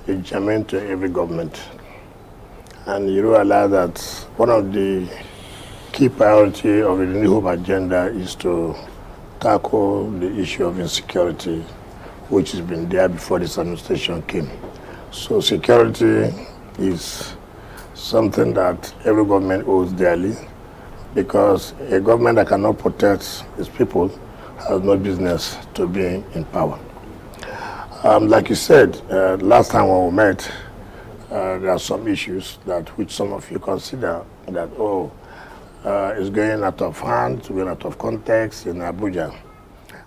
is germane to every government. And you realize that one of the key priority of the New Hope agenda is to tackle the issue of insecurity, which has been there before this administration came. So security is something that every government owes dearly, because a government that cannot protect its people has no business to be in power. Like you said, last time when we met, there are some issues that which some of you consider that, it's going out of hand, going out of context in Abuja.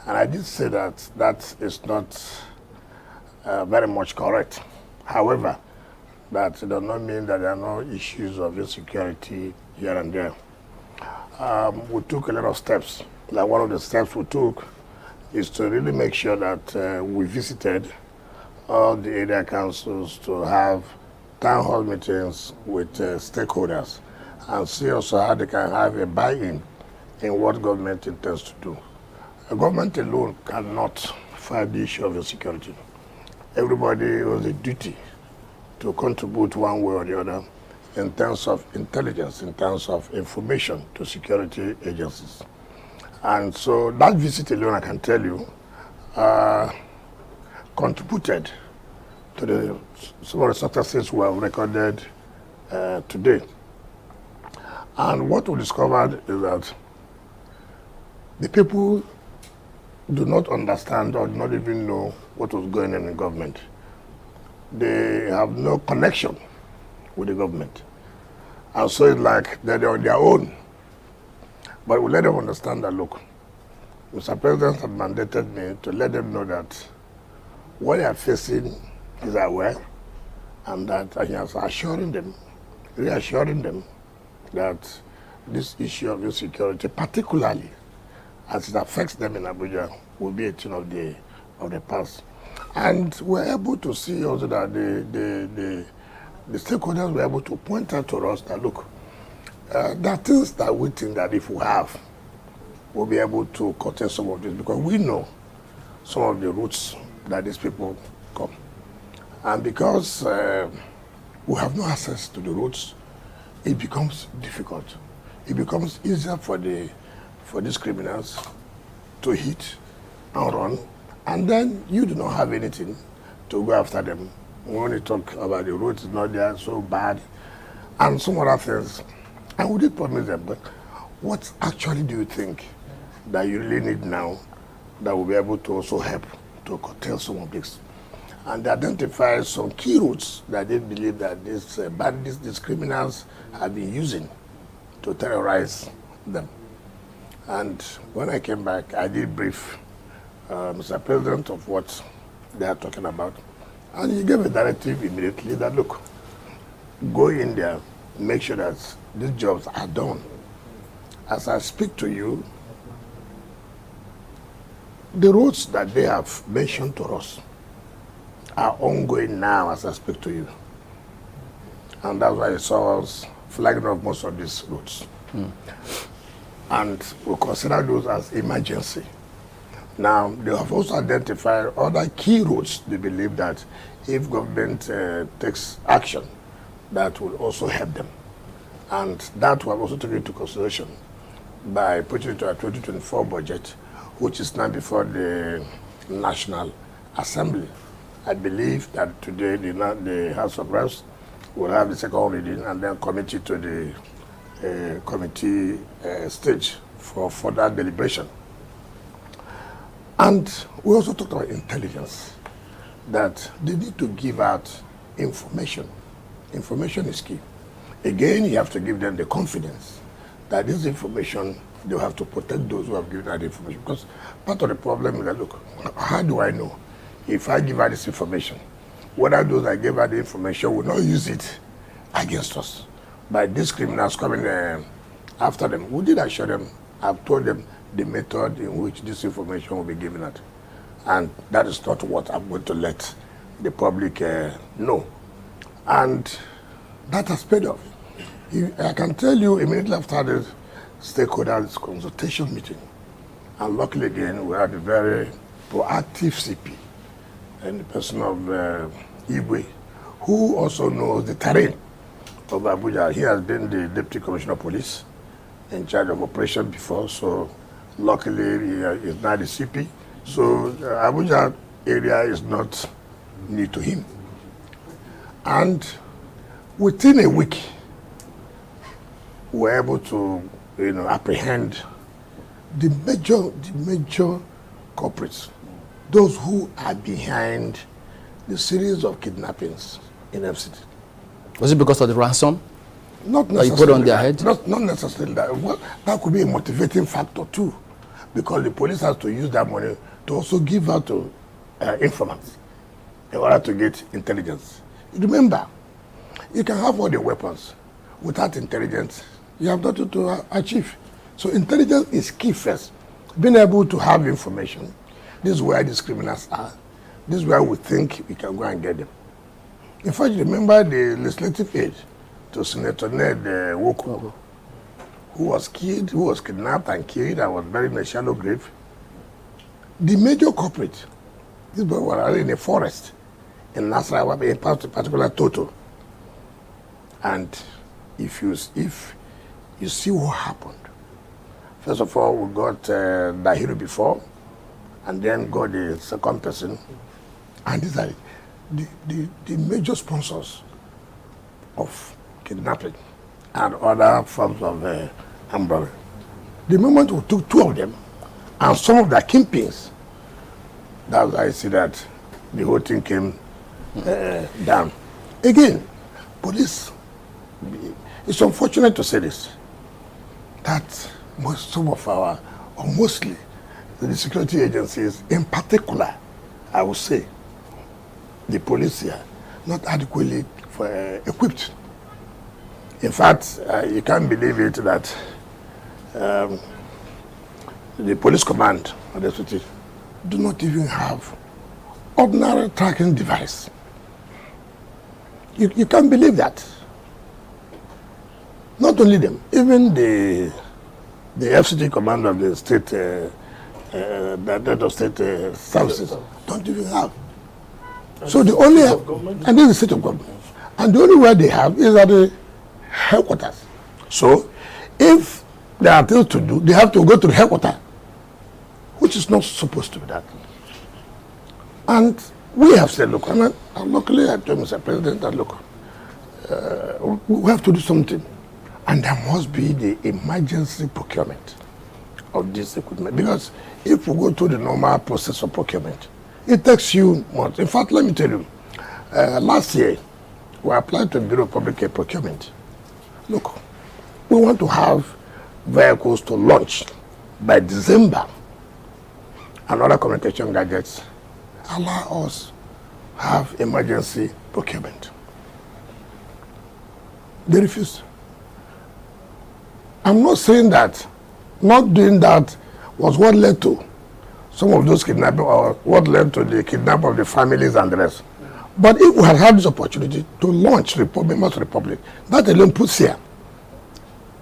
And I did say that that is not very much correct. However, that does not mean that there are no issues of insecurity here and there. We took a lot of steps. Like one of the steps we took is to really make sure that we visited all the area councils to have town hall meetings with stakeholders and see also how they can have a buy-in in what government intends to do. A government alone cannot fight the issue of insecurity. Everybody owes a duty to contribute one way or the other in terms of intelligence, in terms of information to security agencies. And so that visit alone, I can tell you, contributed to some of the successes we have recorded today. And what we discovered is that the people do not understand or do not even know what was going on in government. They have no connection with the government. And so it's like they're on their own. But we let them understand that, look, Mr. President had mandated me to let them know that what they are facing is aware, and that I am assuring them, reassuring them that this issue of insecurity, particularly as it affects them in Abuja, will be a thing of the past. And we're able to see also that the stakeholders were able to point out to us that, look, there are things that we think that if we have, we'll be able to curtail some of this, because we know some of the routes that these people come. And because we have no access to the routes, it becomes difficult. It becomes easier for these criminals to hit and run, and then you do not have anything to go after them. When you talk about the roads, it's not there, so bad, and some other things. And we did promise them, but what actually do you think that you really need now that will be able to also help to curtail some of this? And they identify some key routes that they believe that these criminals have been using to terrorize them. And when I came back, I did brief Mr. President of what they are talking about. And he gave a directive immediately that, look, go in there, make sure that these jobs are done. As I speak to you, the roads that they have mentioned to us are ongoing now as I speak to you. And that's why you saw us flagging off most of these roads. And we consider those as emergency. Now, they have also identified other key roads they believe that if government takes action, that will also help them. And that we have also taken into consideration by putting it to our 2024 budget, which is now before the National Assembly. I believe that today the House of Reps will have the second reading and then commit it to the committee stage for further deliberation. And we also talked about intelligence, that they need to give out information. Information is key. Again, you have to give them the confidence that this information, they'll have to protect those who have given that information. Because part of the problem is that, look, how do I know if I give out this information, whether those that gave out the information will not use it against us by these criminals coming after them? We did assure them, I've told them the method in which this information will be given out. And that is not what I'm going to let the public know. And that has paid off. I can tell you immediately after the stakeholders consultation meeting, and luckily again, we had a very proactive CP in the person of Igwe, who also knows the terrain of Abuja. He has been the Deputy Commissioner of Police in charge of operation before, so luckily he is now the CP. So Abuja area is not new to him. And within a week, we were able to, apprehend the major culprits, those who are behind the series of kidnappings in FCT. Was it because of the ransom? Not necessarily. That you put on their head? Not necessarily that. Well, that could be a motivating factor too, because the police has to use that money to also give out to informants in order to get intelligence. Remember, you can have all the weapons. Without intelligence, you have nothing to achieve. So intelligence is key first. Being able to have information. This is where these criminals are. This is where we think we can go and get them. In fact, remember the legislative aid to Senator Ned Wike, who was killed, who was kidnapped and killed and was buried in a shallow grave. The major culprit, these boys were in a forest in Nasarawa, in particular Toto. And if you see what happened, first of all, we got Dahiru before, and then got the second person. And these are the major sponsors of kidnapping and other forms of umbrella. The moment we took two of them and some of their kingpins, that's why I see that the whole thing came down. Again, police, it's unfortunate to say this, that mostly the security agencies, in particular, I would say, the police here, not adequately equipped. In fact, you can't believe it that the police command of the city do not even have ordinary tracking device. You can't believe that. Not only them, even the FCT command of the state, the state services don't even have. So the only, and this is the state of government, and the only way they have is at the headquarters. So if there are things to do, they have to go to the headquarters, which is not supposed to be that. And we have said, look, and luckily I told Mr. President that, look, we have to do something. And there must be the emergency procurement of this equipment. Because if we go through the normal process of procurement, it takes you months. In fact, let me tell you, last year, we applied to the Bureau of Public Procurement. Look, we want to have vehicles to launch by December and other communication gadgets. Allow us have emergency procurement. They refused. I'm not saying that not doing that was what led to some of those kidnapping or what led to the kidnapping of the families and the rest. But if we had had this opportunity to launch Members Republic, that alone puts here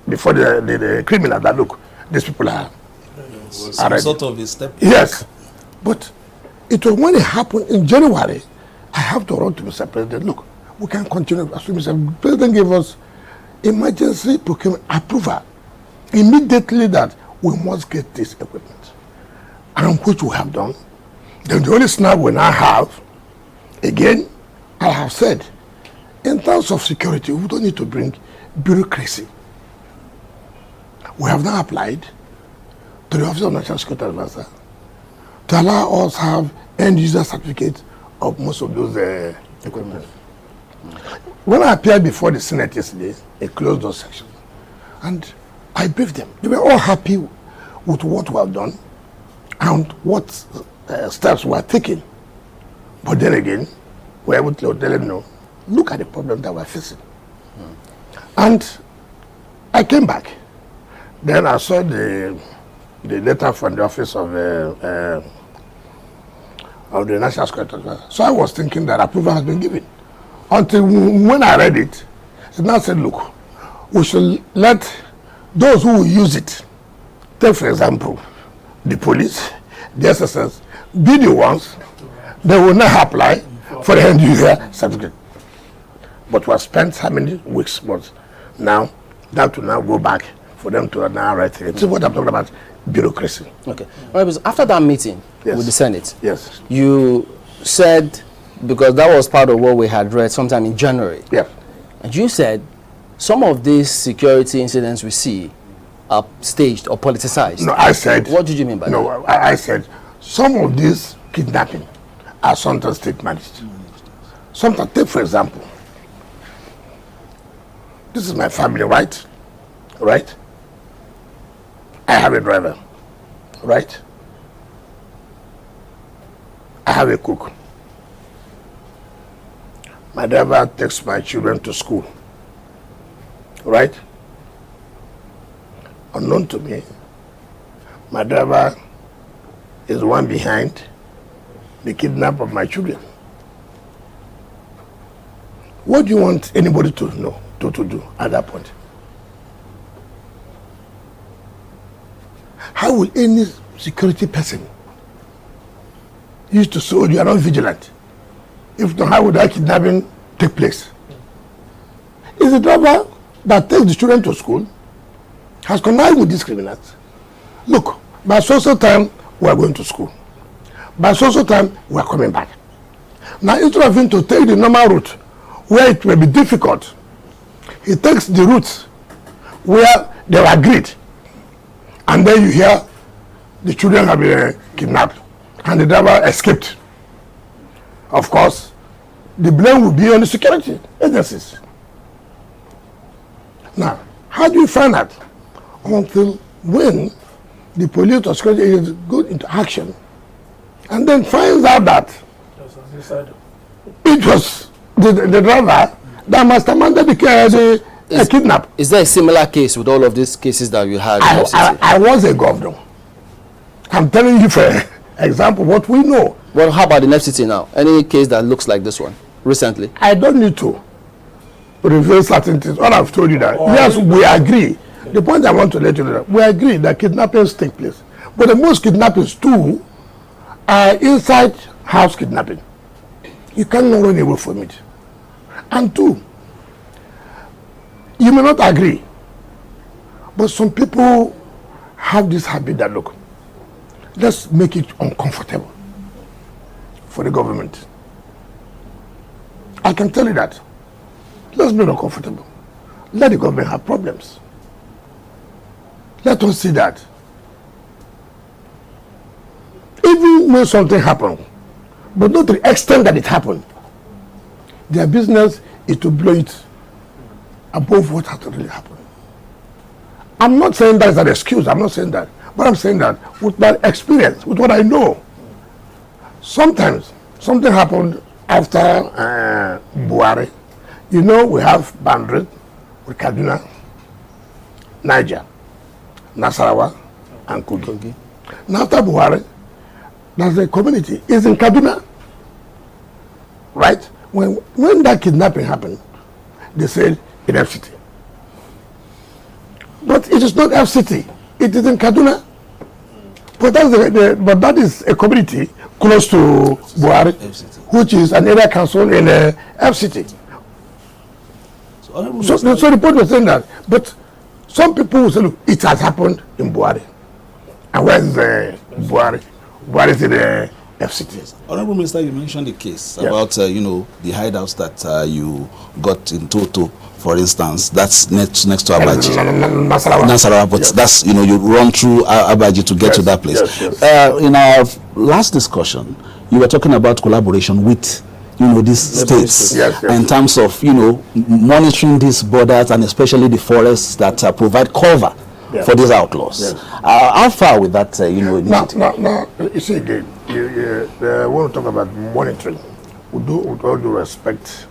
before the criminal that, look, these people are sort of a step. Yes. But it was when it happened in January, I have to run to Mr. President, look, we can continue. As Mr. President gave us emergency procurement approval immediately that we must get this equipment, and which we have done. Then the only snag we now have, again, I have said, in terms of security, we don't need to bring bureaucracy. We have now applied to the Office of National Security Advisor to allow us to have end-user certificates of most of those equipment. When I appeared before the Senate yesterday, it closed those sections. And I briefed them. They were all happy with what we have done and what steps we are taking. But then again, we are able to let them know, look at the problem that we are facing. And I came back. Then I saw the letter from the Office of the National Security Advisor. So I was thinking that approval has been given. Until when I read it, it now said, look, we should let those who will use it, take for example, the police, the SSS, be the ones that will not apply for the end user certificate. But we have spent how many weeks, months now, that to now go back for them to now write it. See what I'm talking about? Bureaucracy. Okay. Right, after that meeting with the Senate, yes, you said, because that was part of what we had read sometime in January. Yeah. And you said some of these security incidents we see are staged or politicized. No, I said. What did you mean by that? No, I said some of these kidnapping are sometimes state managed. Sometimes, take for example, this is my family, right? Right? I have a driver, right? I have a cook. My driver takes my children to school, right? Unknown to me, my driver is one behind the kidnap of my children. What do you want anybody to know, to do at that point? How will any security person use to say you are not vigilant? If not, how would that kidnapping take place? Is the driver that takes the children to school has connived with these criminals? Look, by social time, we are going to school. By social time, we are coming back. Now, instead of him to take the normal route, where it may be difficult, he takes the route where they are agreed. And then you hear the children have been kidnapped and the driver escaped. Of course, the blame will be on the security agencies. Now, how do you find out? Until when the police or security agencies go into action and then finds out that it was the driver that masterminded the kidnap. Is there a similar case with all of these cases that you had? I was a governor. I'm telling you for example what we know. Well, how about in FCT now? Any case that looks like this one recently? I don't need to reveal certain things. All I've told you that yes, we agree. The point I want to let you know that we agree that kidnappings take place, but the most kidnappings too are inside house kidnapping. You cannot run away from it. And two, you may not agree, but some people have this habit that, look, let's make it uncomfortable for the government. I can tell you that. Let's make it uncomfortable. Let the government have problems. Let us see that. Even when something happened, but not to the extent that it happened, their business is to blow it above what has really happened. I'm not saying that is an excuse. I'm not saying that. But I'm saying that with my experience, with what I know, sometimes something happened after Buhari. You know, we have boundaries with Kaduna, Niger, Nasarawa, and Kogi. Now after Buhari, there's a community is in Kaduna, right? When that kidnapping happened, they said in FCT. But it is not FCT. It is in Kaduna. But that is a community close to Buhari, which is an area council in FCT. So the point was saying that. But some people will say, look, it has happened in Buhari. And where is Buhari? Buhari is in the FCT. Honorable Minister, you mentioned the case about the hideouts that you got in Toto, for instance. That's next to Abaji. Nasarawa, but that's you run through Abaji to get to that place. Yes. In our last discussion, you were talking about collaboration with these states in terms of monitoring these borders and especially the forests that provide cover for these outlaws. Yes. How far with that initiative? Now, you see again, I want to talk about monitoring. With all due respect,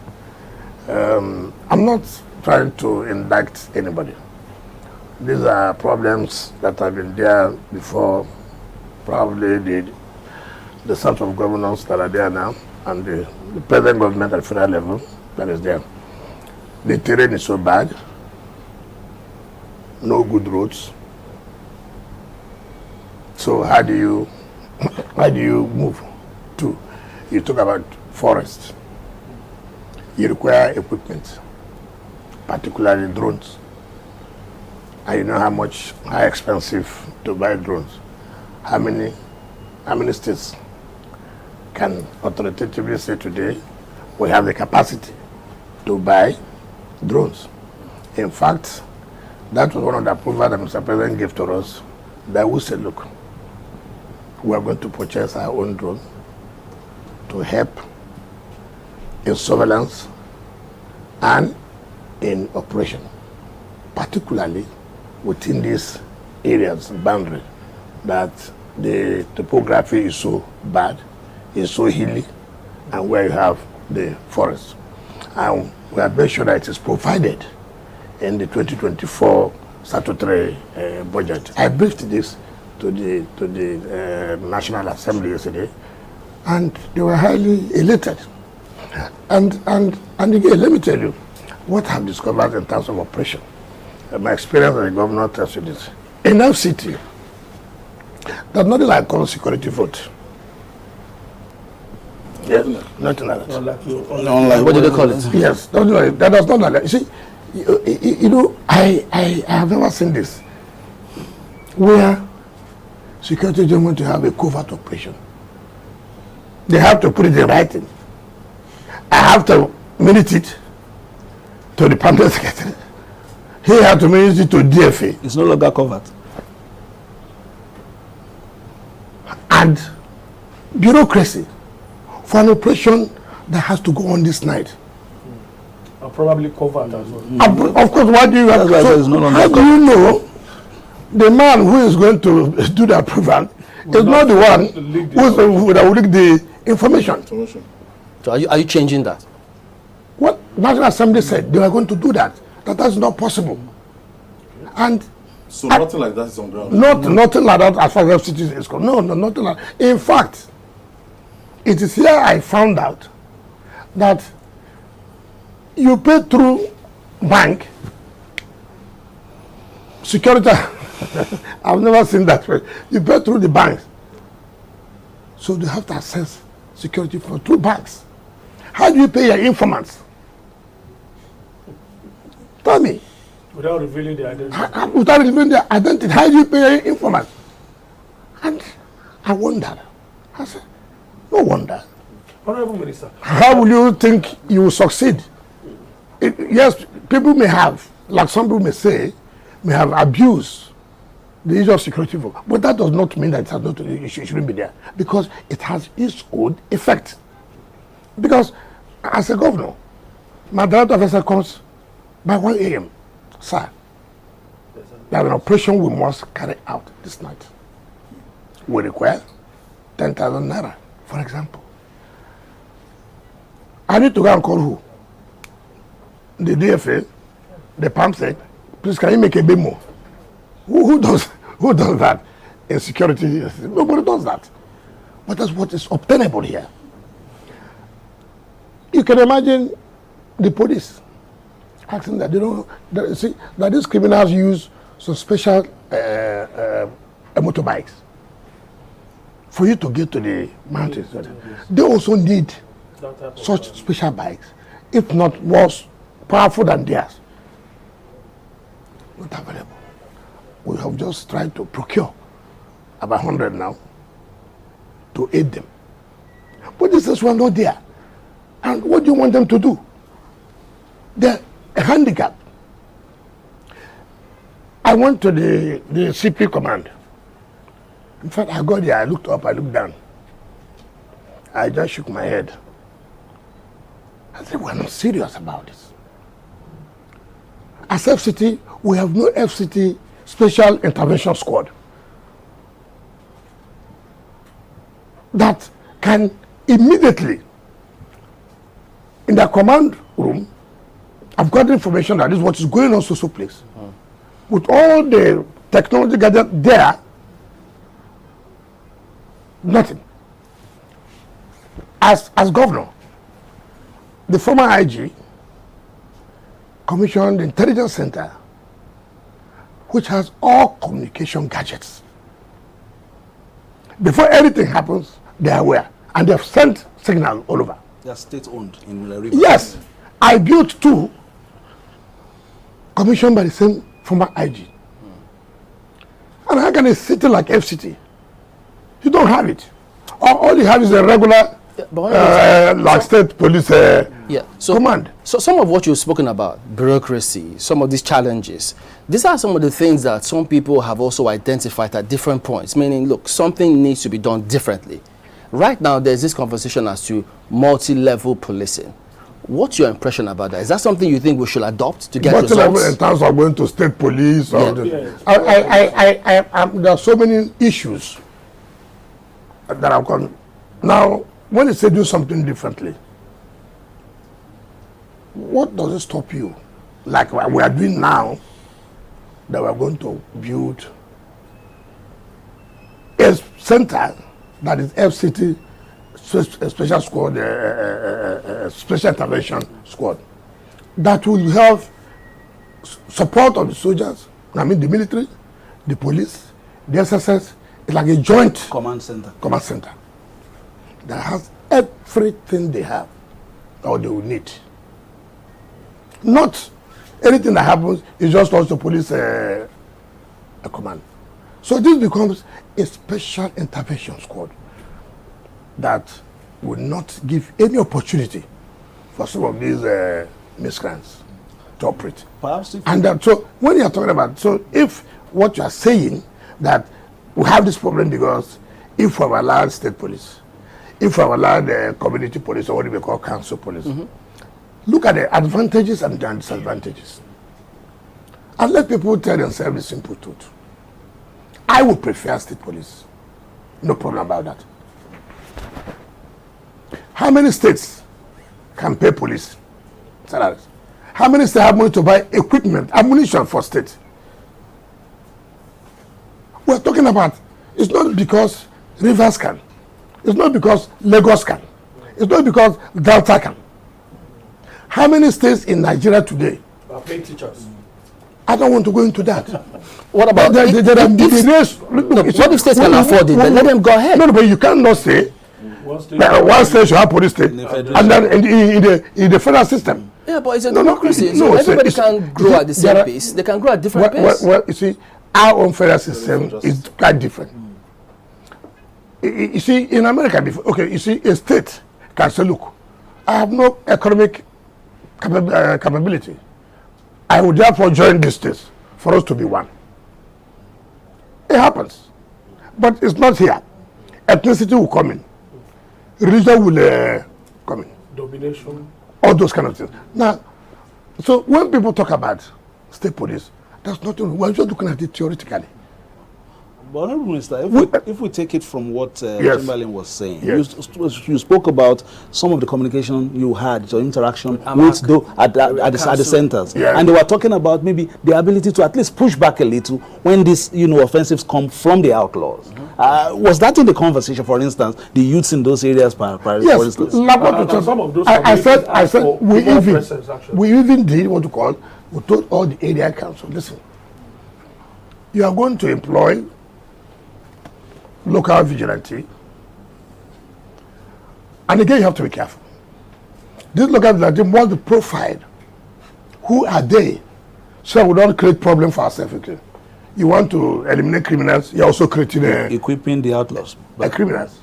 I'm not trying to indict anybody. These are problems that have been there before, probably the sort of governors that are there now, and the present government at federal level that is there. The terrain is so bad, no good roads. So how do you move to? You talk about forests. you require equipment, particularly drones. And you know how expensive to buy drones. How many states can authoritatively say today we have the capacity to buy drones? In fact, that was one of the approvals that Mr. President gave to us, that we said, look, we are going to purchase our own drone to help in surveillance and in operation, particularly within these areas, boundary, that the topography is so bad, is so hilly, and where you have the forest. And we have made sure that it is provided in the 2024 statutory budget. I briefed this to the National Assembly yesterday, and they were highly elated. And again, let me tell you what I've discovered in terms of operation. My experience as a governor tells you this. In FCT, there's nothing like called security vote. Yes, nothing like that. What do they call it? Yes, that does not like that. You see, you know, I have never seen this where security don't want to have a covert operation. They have to put it in writing. I have to minute it to the permanent secretary. He had to minute it to DFA. It's no longer covered. And bureaucracy for an operation that has to go on this night. And probably covered as well. Of course, why do you have to? How do you know the man who is going to do the approval is not the one who will leak the information? So are you changing that? What National Assembly said, they were going to do that. That's not possible. And so nothing like that is on ground? Nothing like that as far as FCT is concerned. No, nothing like that. In fact, it is here I found out that you pay through bank, security, I've never seen that way. You pay through the banks. So they have to access security through banks. How do you pay your informants? Tell me. Without revealing their identity. Without revealing their identity, how do you pay your informants? And I wondered. I said, no wonder. Honorable Minister. How will you think you will succeed? Yes, people may have, like some people may say, may have abused the issue of security vote, but that does not mean that it has not, it shouldn't be there, because it has its own effect. Because as a governor, my director officer comes by 1 a.m. Sir, there is an operation we must carry out this night. We require 10,000 naira, for example. I need to go and call who? The DFA, the PAM said, please can you make a bit more? Who does that in security? Nobody does that. But that's what is obtainable here. You can imagine the police asking that that these criminals use some special motorbikes for you to get to the mountains. They also need such special bikes, if not more powerful than theirs. Not available. We have just tried to procure about 100 now to aid them. But this is not there. And what do you want them to do? They're a handicap. I went to the CP command. In fact, I got there, I looked up, I looked down. I just shook my head. I said, we're not serious about this. As FCT, we have no FCT Special Intervention Squad that can immediately, in the command room, I've got information that this is what is going on so place. With all the technology gathered there, nothing. As governor, the former IG commissioned the intelligence center, which has all communication gadgets. Before anything happens, they are aware, and they have sent signal all over. They are state-owned in the river. Yes, I built 2 commissioned by the same former IG. And how can a city like FCT? You don't have it. All you have is a regular state police command. So some of what you've spoken about, bureaucracy, some of these challenges, these are some of the things that some people have also identified at different points, meaning, look, something needs to be done differently. Right now, there's this conversation as to multi-level policing. What's your impression about that? Is that something you think we should adopt to get results? In terms of going to state police? Or there are so many issues that have come. Now, when you say do something differently, what does it stop you? Like what we are doing now, that we are going to build a center that is FCT special squad, special intervention squad, that will have support of the soldiers, I mean the military, the police, the SSS. It's like a joint command center that has everything they have or they will need. Not anything that happens is just also police a command. So this becomes a special intervention squad that will not give any opportunity for some of these miscreants to operate. Perhaps and so when you are talking about, so if what you are saying that we have this problem because if we have allowed state police, if we have allowed community police, or what we call council police, look at the advantages and the disadvantages. And let people tell themselves the simple truth. I would prefer state police. No problem about that. How many states can pay police salaries? How many states have money to buy equipment, ammunition for state? We're talking about, it's not because Rivers can. It's not because Lagos can. It's not because Delta can. How many states in Nigeria today are paying teachers? I don't want to go into that. What about what if states can afford it? Then let them go ahead. No, but you cannot say one state should have police state, and then in the federal system. Yeah, but it's a democracy. So everybody can grow at the same pace. They can grow at different pace. Well, you see, our own federal system is quite different. You see, in America, okay, you see, a state can say, look, I have no economic capability. I would therefore join this state for us to be one. It happens. But it's not here. Ethnicity will come in. Religion will come in. Domination. All those kind of things. Now, so when people talk about state police, that's nothing. We're just looking at it theoretically. But Honorable Minister, if we take it from what yes. Chamberlain was saying, yes. you spoke about some of the communication you had, your interaction with at the centers, yes. and they were talking about maybe the ability to at least push back a little when these offensives come from the outlaws. Was that in the conversation? For instance, the youths in those areas, yes. for instance. Some of those I said we even did what you call. We told all the area council, listen, you are going to employ local vigilante, and again you have to be careful. These local vigilante must be profiled. Who are they? So we don't create problem for ourselves. You want to eliminate criminals, you're also creating equipping the outlaws criminals.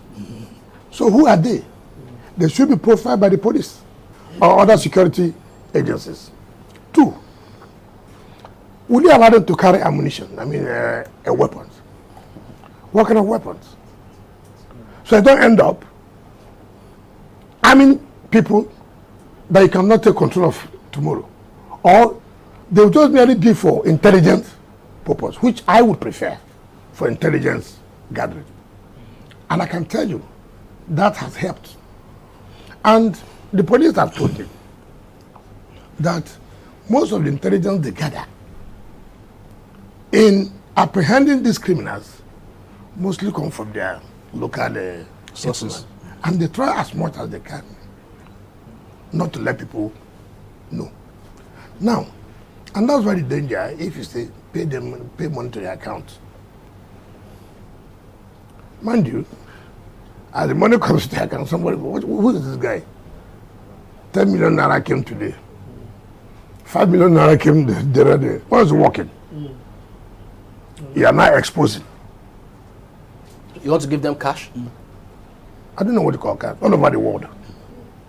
So who are they? They should be profiled by the police or other security agencies. 2, will you allow them to carry ammunition? I mean, weapons. What kind of weapons? So I don't end up arming people that you cannot take control of tomorrow. Or they will just merely be for intelligence purpose, which I would prefer for intelligence gathering. And I can tell you, that has helped. And the police have told me that most of the intelligence they gather in apprehending these criminals mostly come from their local sources. And they try as much as they can not to let people know. Now, and that's why the danger, if you say pay money to their account. Mind you, as the money comes to their account, somebody, who is this guy? 10 million naira came today. 5 million naira came the other day. What is working? You are now exposing. You want to give them cash? I don't know what you call cash. All over the world.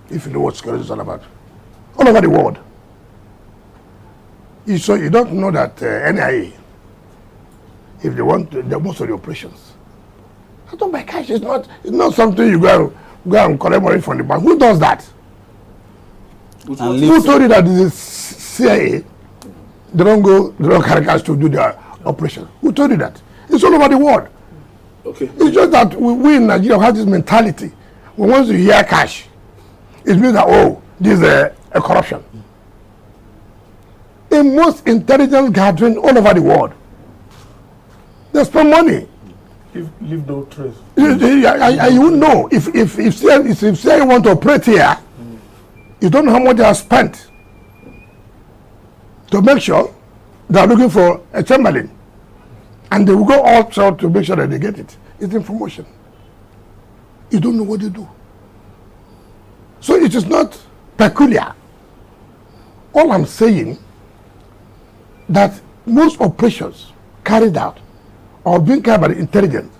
If you know what security is all about. All over the world. So you don't know that NIA, if they want to, most of the operations. I don't buy cash. It's not something you go and collect money from the bank. Who does that? Who told you that the CIA, they don't carry cash to do their operation? Who told you that? It's all over the world. Okay. It's just that we in Nigeria have this mentality. When once you hear cash, it means that, oh, this is a corruption. In most intelligence gathering all over the world, they spend money. Leave no trace. You would know if say you want to operate here, you don't know how much they have spent to make sure they are looking for a Chamberlain, and they will go all out to make sure that they get it. It's information. You don't know what they do. So it is not peculiar. All I'm saying that most operations carried out or being carried by the intelligence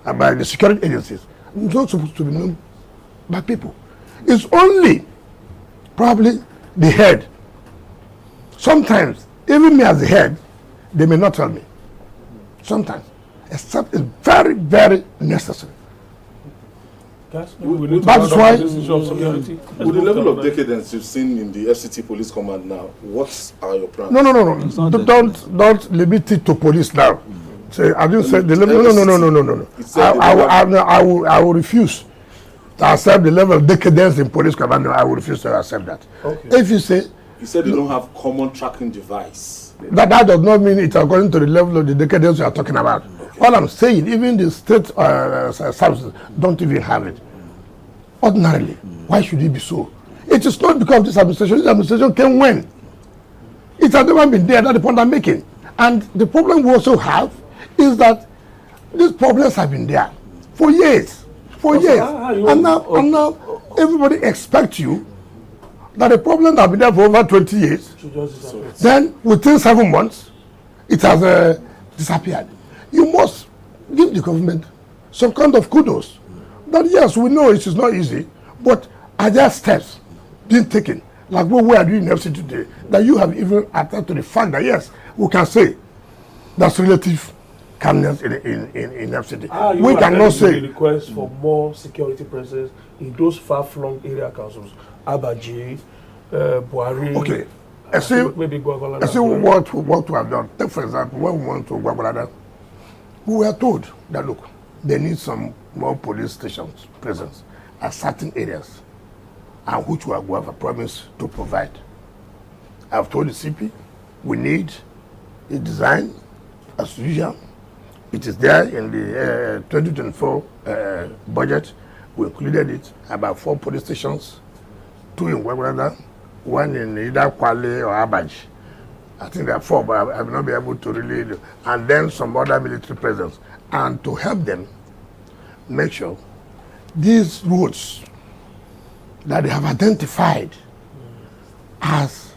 and by the security agencies is not supposed to be known by people. It's only probably the head. Sometimes, even me as the head, they may not tell me. Sometimes, except it's very, very necessary. That's why. With the level of decadence you've seen in the FCT police command now, what are your plans? No. Don't limit it to police now. Say, I didn't say the level. No. I will refuse to accept the level of decadence in police command. I will refuse to accept that. Okay. If you say, you said they don't have common tracking device. That does not mean it's according to the level of the decadence you are talking about. Okay. All I'm saying, even the state services don't even have it. Ordinarily, why should it be so? It is not because of this administration. This administration came when? It has never been there. That's the point I'm making. And the problem we also have is that these problems have been there for years. And now everybody expects you that the problem that has been there for over 20 years, then within 7 months, it has disappeared. You must give the government some kind of kudos. That yes, we know it is not easy, but are there steps being taken, like what we are doing in FC today, that you have even attached to the fact that yes, we can say that's relative calmness in FCT. We cannot say request for more security presence in those far-flung area councils, Abaji, Buhari. Okay, I see what we have done. Take for example, when we went to Gwagwalada, we were told that look, they need some more police stations presence at certain areas, and which we have promised to provide. I've told the CP we need a design as usual. It is there in the 2024 budget. We included it, about 4 police stations, 2 in Gwagwalada, 1 in either Kwale or Abaji. I think there are 4, but I will not be able to really do. And then some other military presence. And to help them make sure these roads that they have identified as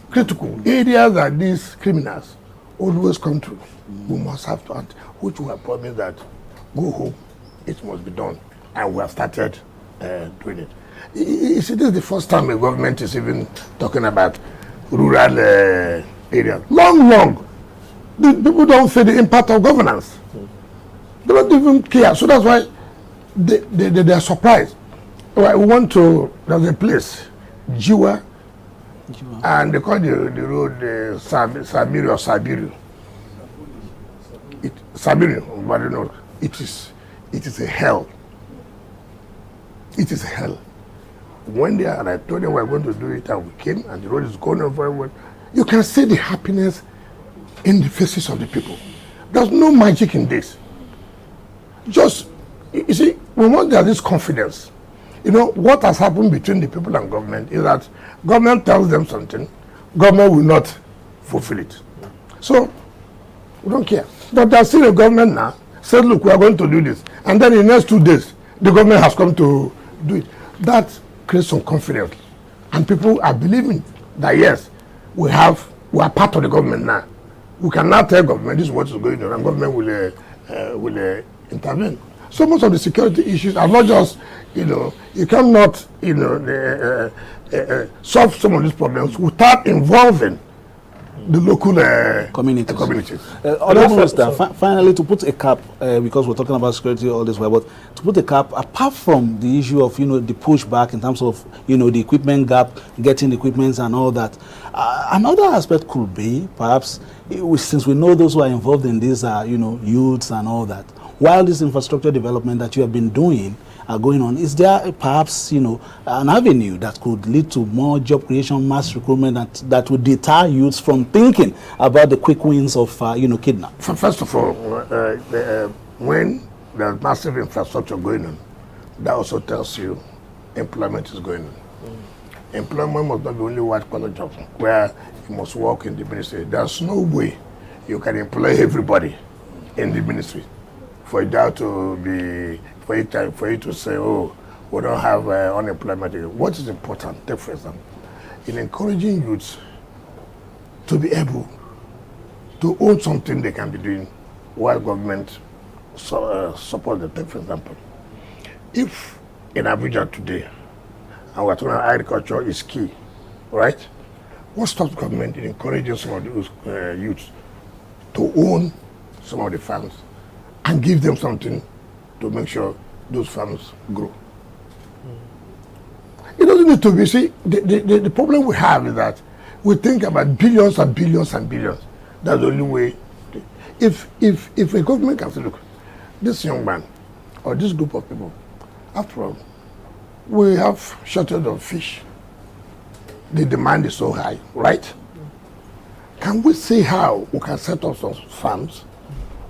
critical areas that these criminals always come to, we must have to act, which we have promised that go home, it must be done, and we have started doing it. You see, this is the first time a government is even talking about rural areas. Long. The people don't feel the impact of governance. They don't even care. So that's why they are surprised. We went to, there's a place, Jiwa, and they call the road Sabiru or Sabiru. Sabiru, but you know, it is a hell. It is a hell. When they and I told them we were going to do it, and we came, and the road is going on very well. You can see the happiness in the faces of the people. There's no magic in this. Just, you see, we want there this confidence. You know, what has happened between the people and government is that government tells them something, government will not fulfill it. So, we don't care. But there's still a government now, said, look, we are going to do this. And then in the next 2 days, the government has come to do it. That creates some confidence. And people are believing that yes, we are part of the government now. We can now tell government this is what is going on, and government will intervene. So most of the security issues are not just, you cannot, solve some of these problems without involving the local communities. Finally, to put a cap, because we're talking about security all this while, but to put a cap, apart from the issue of, the pushback in terms of, the equipment gap, getting equipment and all that, another aspect could be, perhaps, since we know those who are involved in these are, youths and all that, while this infrastructure development that you have been doing are going on, is there perhaps, an avenue that could lead to more job creation, mass recruitment that would deter youths from thinking about the quick wins of, kidnap? First of all, when there's massive infrastructure going on, that also tells you employment is going on. Employment must not be only white-collar jobs, where you must work in the ministry. There's no way you can employ everybody in the ministry for that to be, for you to say, oh, we don't have unemployment. What is important, take for example, in encouraging youths to be able to own something they can be doing while government support them. Take for example, if in Abuja today, and we're talking about agriculture is key, right? What stops government in encouraging some of those youths to own some of the farms and give them something to make sure those farms grow? It doesn't need to be, see, the problem we have is that we think about billions and billions and billions. That's the only way. If a government can say, look, this young man or this group of people, after all, we have shortage of fish. The demand is so high, right? Can we see how we can set up some farms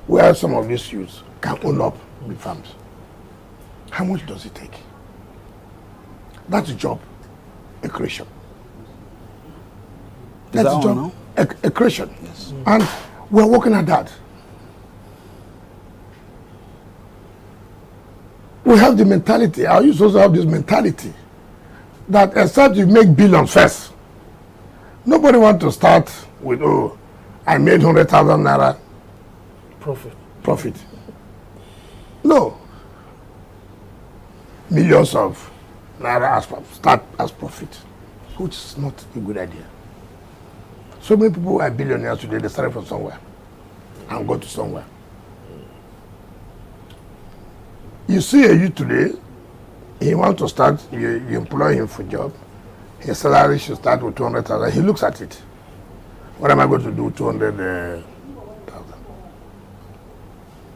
where some of these youths can own up the farms? How much does it take? That's a job, a creation. That's a job, a creation. Yes. And we're working at that. We have the mentality, our youth also have this mentality that except you make billions first. Nobody wants to start with, oh, I made 100,000 naira profit. No. Millions of naira start as profit, which is not a good idea. So many people are billionaires today, they started from somewhere and go to somewhere. You see a youth today, he wants to start, you employ him for a job, his salary should start with 200,000. He looks at it. What am I going to do with 200,000?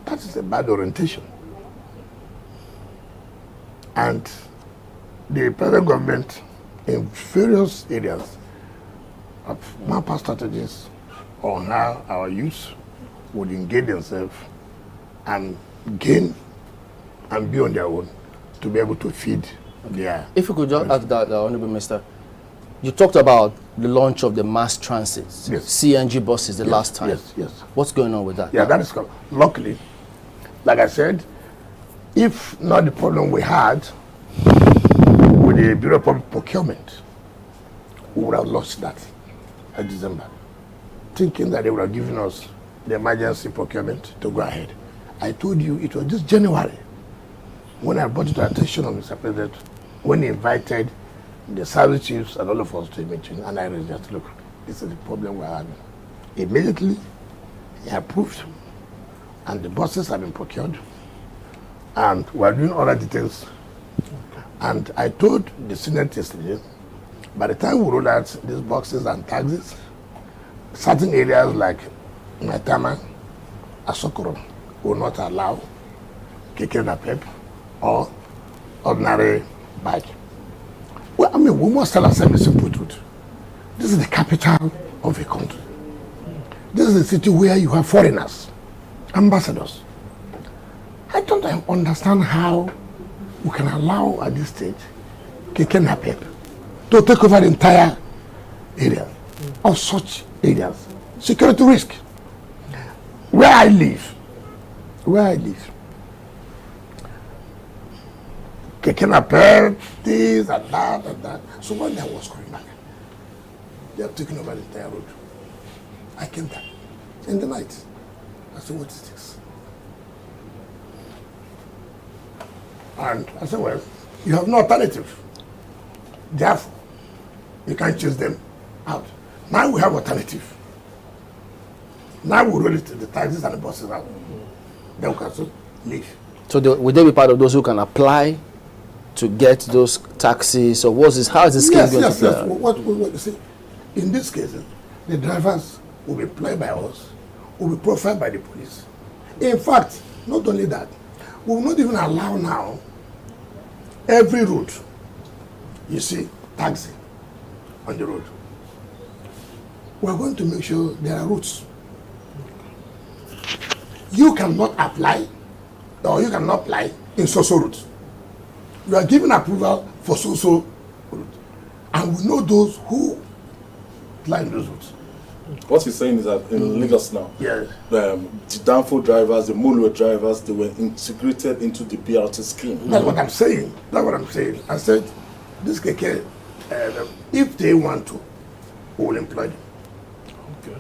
That is a bad orientation. And the present government in various areas have mapped out strategies on how our youth would engage themselves and gain and be on their own to be able to feed their... If you could just add that, Honorable Minister, you talked about the launch of the mass transit, yes. CNG buses the last time. Yes. What's going on with that? Yeah, that is correct. Luckily, like I said, if not the problem we had with the Bureau of Public Procurement, we would have lost that in December, thinking that they would have given us the emergency procurement to go ahead. I told you it was just January when I brought it to the attention of Mr. President, when he invited the service chiefs and all of us to a meeting, and I just look, this is the problem we're having. Immediately, he approved, and the buses have been procured, and we're doing other details. And I told the Senate yesterday, by the time we roll out these boxes and taxis, certain areas like Maitama, Asokoro will not allow keke napep or ordinary bike. Well, I mean, we must tell ourselves a simple truth. This is the capital of a country. This is a city where you have foreigners, ambassadors. I don't understand how we can allow at this stage keke napep to take over the entire area of such areas. Security risk. Where I live, keke napep, this and that. So one day I was coming back. They have taken over the entire road. I came back in the night. I said, what is this? And I said, well, you have no alternative. Therefore, you can't chase them out. Now we have alternative. Now we roll it to the taxis and the buses out. Then we can still leave. So would they be part of those who can apply to get those taxis, or what's this? How is this scheme going to play? Yes. What you see, in this case, the drivers will be employed by us, will be profiled by the police. In fact, not only that, we will not even allow now every route, you see, taxi on the road. We are going to make sure there are routes. You cannot apply, or you cannot apply in so-so route. You are given approval for so-so route. And we know those who apply in those routes. What he's saying is that in Lagos now, Yes. the Danfo drivers, the Mulwe drivers, they were integrated into the BRT scheme. That's what I'm saying. I said, this KK, if they want to, we will employ them. Okay.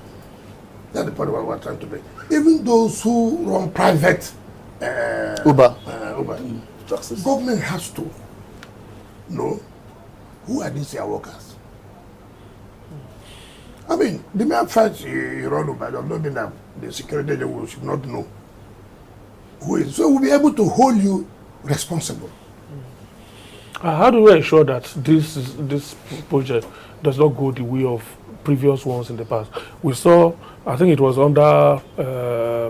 That's the point what we're trying to make. Even those who run private Uber. Taxes. Government has to know who are these your workers. I mean, the mere fact you run Uber does not mean that the security agent should not know who is. So we'll be able to hold you responsible. How do we ensure that this project does not go the way of previous ones in the past? We saw, I think it was under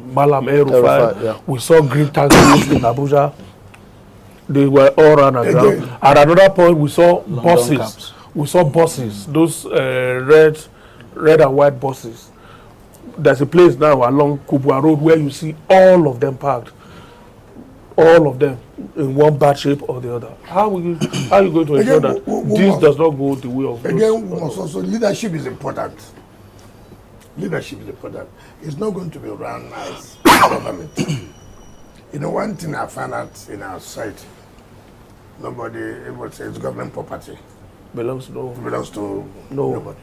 Malam El-Rufai, yeah. We saw green taxis in Abuja. They were all run aground. At another point, we saw buses. Cabs. We saw buses, those red and white buses. There's a place now along Kubwa Road where you see all of them parked. All of them in one bad shape or the other. How are you going to ensure that this does not go the way of those? Again, we must also, leadership is important. Leadership is important. It's not going to be run as government. You know, one thing I found out in our society, everybody says government property Belongs to nobody.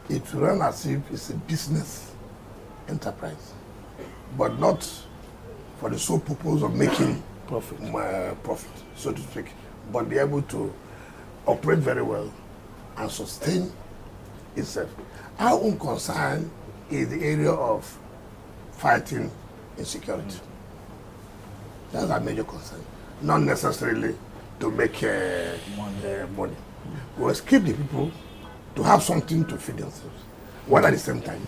It will run as if it's a business enterprise, but not for the sole purpose of making profit, so to speak, but be able to operate very well and sustain itself. Our own concern is the area of fighting insecurity. That's our major concern, not necessarily to make money. We must keep the people to have something to feed themselves, while at the same time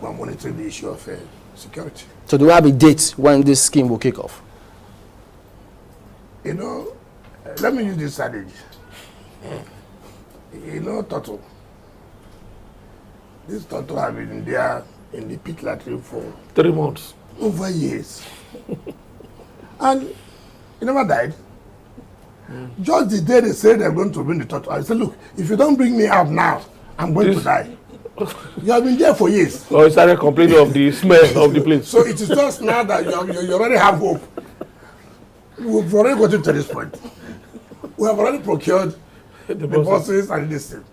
we are monitoring the issue of security. So do we have a date when this scheme will kick off? You know, let me use this adage. You know, turtle. This turtle have been there in the pit latrine for 3 months. over years. And he never died. Just the day they said they're going to bring the turtle, I said, look, if you don't bring me out now, I'm going to die. You have been there for years. So he started complaining of the smell of the place. So it is just now that you already have hope. We've already gotten to this point. We have already procured the buses and this thing.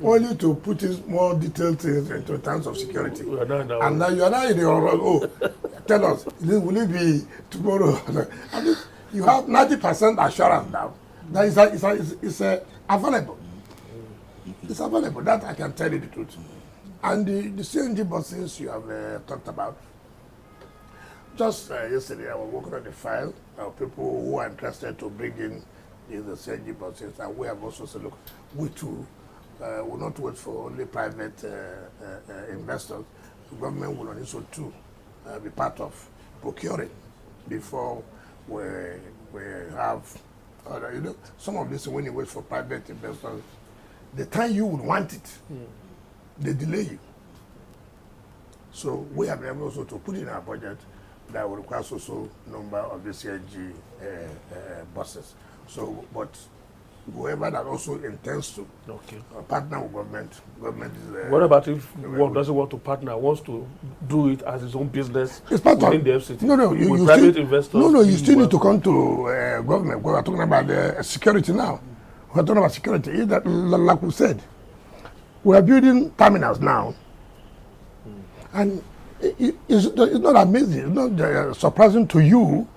Only to put in more detailed things into terms of security. And now you are now in the tell us, will it be tomorrow? And you have 90% assurance now that it's available. It's available, that I can tell you the truth. And the CNG buses you have talked about, just yesterday I was working on the file of people who are interested to bring in the CNG buses, and we have also said, look, we too will not wait for only private investors. The government will also too be part of procuring before we have, you know, some of this when you wait for private investors, the time you would want it, they delay you. So we have been able also to put in our budget that will require also number of the CNG buses. So, but whoever that also intends to partner with government is... what about if one doesn't want to partner, wants to do it as his own business it's part within of, the FCT? No, you private still, investors. you still need to come to government. We are talking about security now. We are talking about security. Like we said, We are building terminals now. And it's not amazing, it's not surprising to you,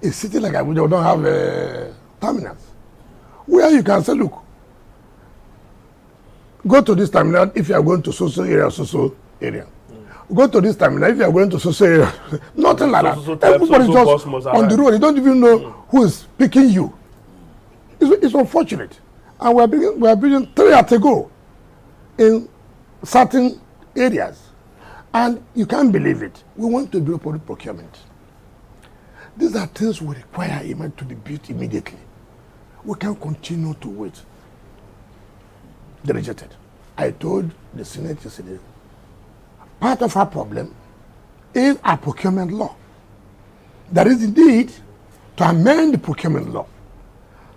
a city like Abuja don't have terminals. Where you can say, look, go to this terminal if you are going to social area. Go to this terminal if you are going to social area. Nothing like that. Everybody just on the road. You don't even know who is picking you. It's unfortunate. And we are building 3 years ago in certain areas. And you can't believe it. We want to do public procurement. These are things we require to be built immediately. We can't continue to wait. They rejected. I told the Senate yesterday, part of our problem is our procurement law. There is indeed to amend the procurement law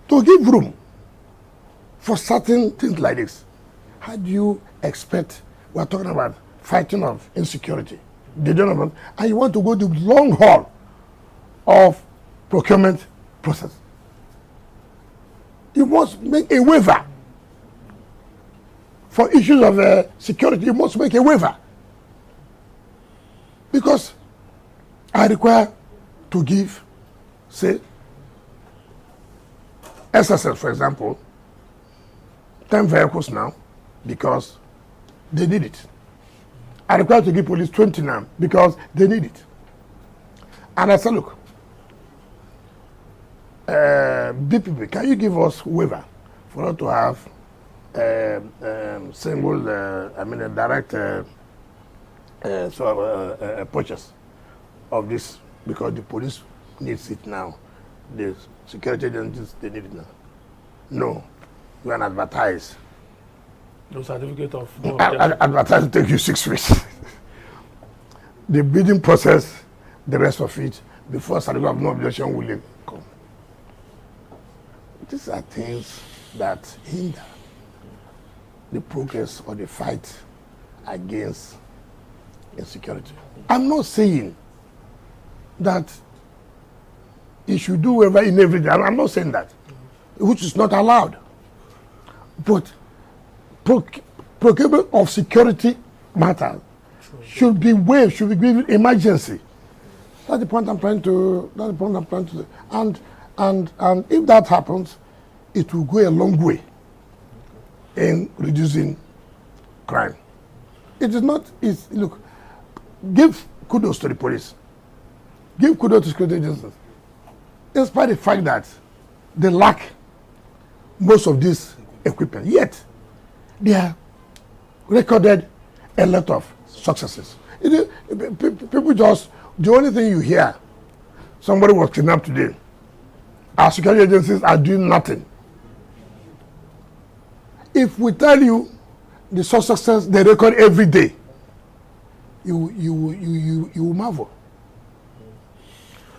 to give room for certain things like this. How do you expect, we're talking about fighting of insecurity, and you want to go the long haul of procurement process. You must make a waiver. For issues of security, you must make a waiver. Because I require to give, say, SSS, for example, 10 vehicles now because they need it. I require to give police 20 now because they need it. And I said, look, DPP, can you give us waiver for us to have single, a direct purchase of this, because the police needs it now. The security agencies, they need it now. No, you can advertise. No certificate of advertising take you 6 weeks. The bidding process, the rest of it, before certificate of no objection will come. These are things that hinder the progress or the fight against insecurity. I'm not saying that you should do whatever in everything. I'm not saying that, which is not allowed. But procurement of security matters should be waived, should be given emergency. That's the point I'm trying to. That's the point I'm trying to say. And if that happens, it will go a long way in reducing crime. It is not. It's look. Give kudos to the police. Give kudos to security agencies. Despite the fact that they lack most of this equipment, yet they have recorded a lot of successes. People just, the only thing you hear, somebody was kidnapped today. Our security agencies are doing nothing. If we tell you the successes they record every day, you will marvel.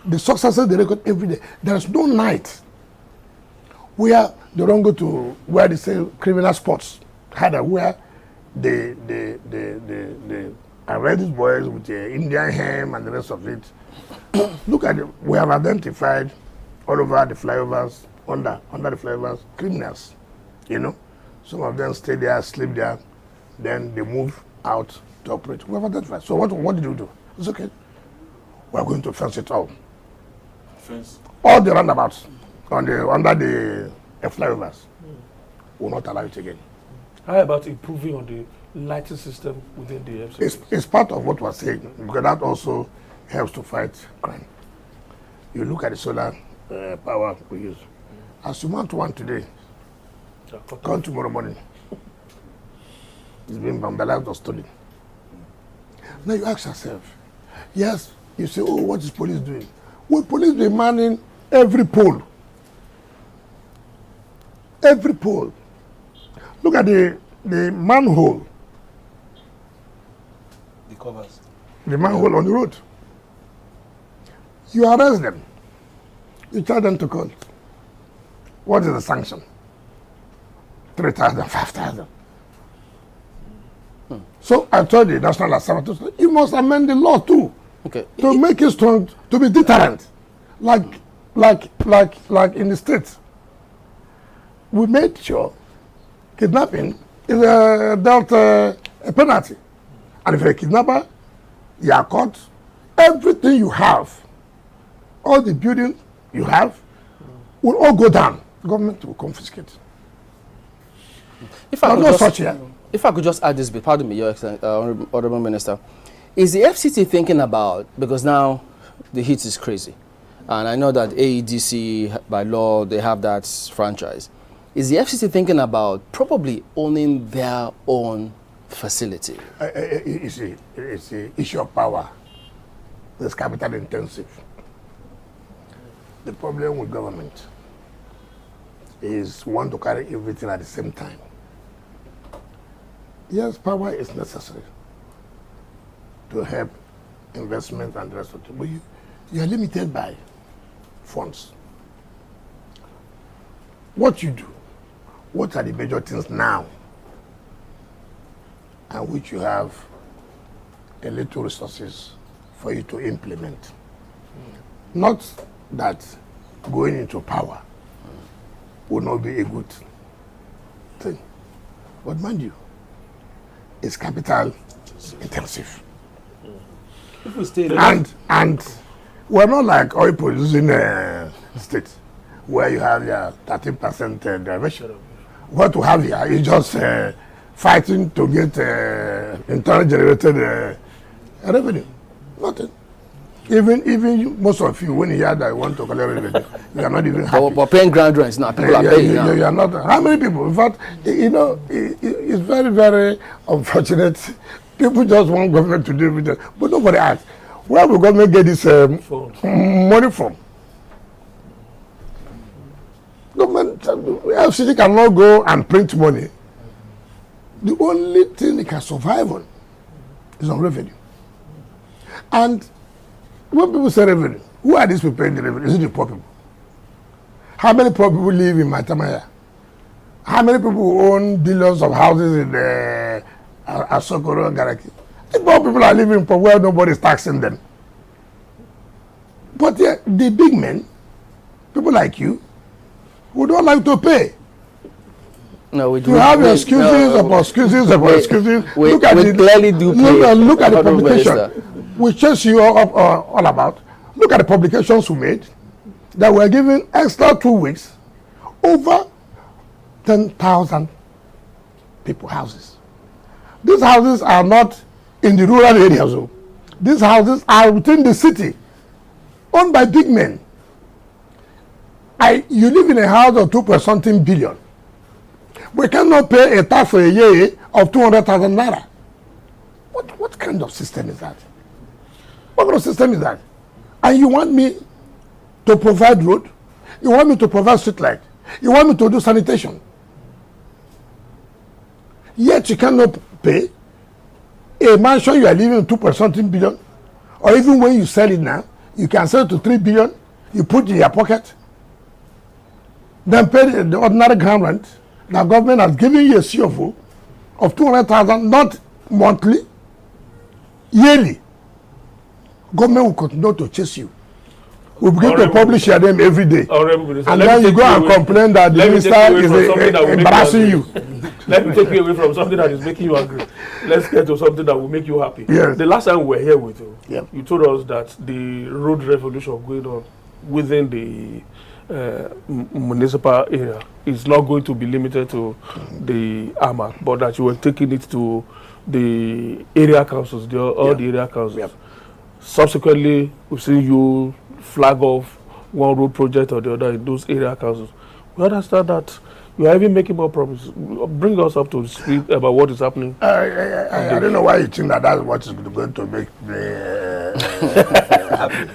The successes they record every day. There is no night where they don't go to where they say criminal spots, where they arrest these boys with the Indian ham and the rest of it. Look at it. We have identified all over the flyovers, under the flyovers, criminals. You know, some of them stay there, sleep there, then they move out to operate. We have identified. So what did you do? It's okay. We are going to fence it all. Fence? All the roundabouts under the flyovers will not allow it again. How about improving on the lighting system within the FCC? It's part of what we're saying, because that also helps to fight crime. You look at the solar power we use. As you want one today, come tomorrow morning. It's been vandalized or stolen. Now you ask yourself, yes, you say, oh, what is police doing? Well, police be manning every pole. Every pole. Look at the manhole. The covers. The manhole on the road. You arrest them. You tell them to call. What is the sanction? 3,000, 5,000. So I told the National Assembly, you must amend the law too. Okay. To make it strong, to be deterrent. Like in the States. We made sure kidnapping is dealt a penalty. And if you're a kidnapper, you are caught. Everything you have, all the building you have, will all go down. Government will confiscate. If I could just add this bit, pardon me, Your Excellency, Honorable Minister, is the FCT thinking about, because now the heat is crazy, and I know that AEDC, by law, they have that franchise. Is the FCT thinking about probably owning their own facility? It's an issue of power. It's capital intensive. The problem with government is want to carry everything at the same time. Yes, power is necessary to help investment and the rest of it, but you are limited by funds. What you do, what are the major things now, and which you have a little resources for you to implement? Not that going into power would not be a good thing, but mind you, it's capital intensive. If we stay and we're not like oil producing states where you have your 13% derivation. What we have here is just fighting to get internal generated revenue. Nothing. Even you, most of you, when you hear that you want to collect revenue, you are not even happy. But paying ground rents now, people are paying now. You are not. How many people? In fact, it's very, very unfortunate. People just want government to do everything, but nobody asks, where will government get this money from? Government, FCT cannot go and print money. The only thing it can survive on is on revenue. And when people say revenue, who are these people paying the revenue? Is it the poor people? How many poor people live in Matamaya? How many people own billions of houses in Asokoro and Garaki? The poor people are living for where nobody is taxing them. But the big men, people like you, who don't like to pay. No, we do. You have excuses upon excuses upon excuses. Look at the clearly do pay. Look at the publication. We chase you all about. Look at the publications we made that were given extra 2 weeks, over 10,000 people houses. These houses are not in the rural areas. These houses are within the city, owned by big men. You live in a house of 2.something billion. We cannot pay a tax for a year of 200,000 naira. What kind of system is that? What kind of system is that? And you want me to provide road? You want me to provide street light? You want me to do sanitation? Yet you cannot pay a mansion you are living in 2.something billion, or even when you sell it now, you can sell it to 3 billion, you put it in your pocket, then pay the ordinary ground rent. The government has given you a CFO of 200,000, not monthly, yearly. Government will continue to chase you. We begin to publish your name every day. And then you go and complain that the minister is embarrassing you. Let me take you away from something that is making you angry. Let's get to something that will make you happy. Yes. The last time we were here with you, yep, you told us that the road revolution going on within the municipal area is not going to be limited to the AMA, but that you were taking it to the area councils, all the area councils. Yep. Subsequently, we've seen you flag off one road project or the other in those area councils. We understand that you are even making more promises. Bring us up to speed about what is happening. I don't know why you think that that's what is going to make me happy.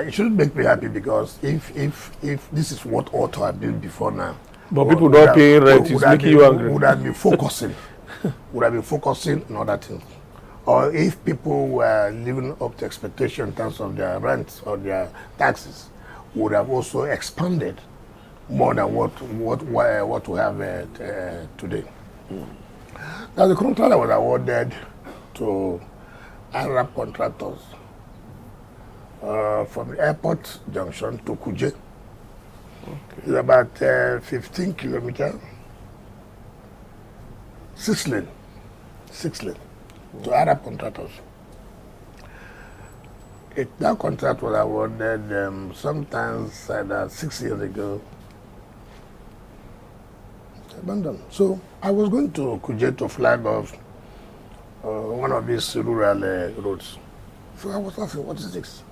It shouldn't make me happy, because if this is what ought to have been before now. But people not paying rent is making you angry. Would have been focusing. Would have been focusing on other things. Or if people were living up to expectation in terms of their rent or their taxes, would have also expanded more than what we have today. Now the contract that was awarded to Arab contractors from the airport junction to Kuje. It's about 15 kilometers. 6 lane to Arab contractors. That contract was awarded sometimes 6 years ago. Abandoned. So I was going to Kuje to flag off one of these rural roads. So I was asking, what is this?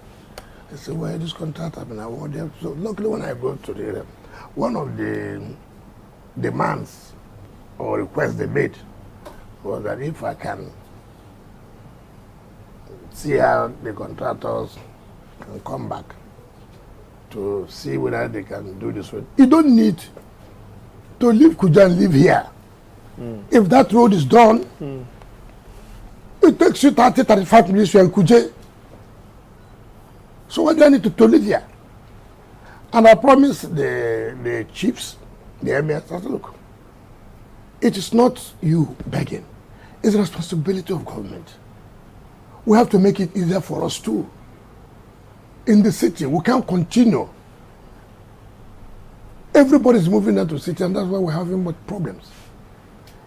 They said, well, this contract has been awarded. So luckily when I got to the area, one of the demands or requests they made was that if I can see how the contractors can come back to see whether they can do this road. You don't need to leave Kuja and live here. If that road is done, it takes you 30-35 minutes to Kuje. So why do I need to live here? And I promised the chiefs, the emirs, I said, look, it is not you begging. It's the responsibility of government. We have to make it easier for us too. In the city, we can't continue. Everybody's moving down to the city, and that's why we're having much problems.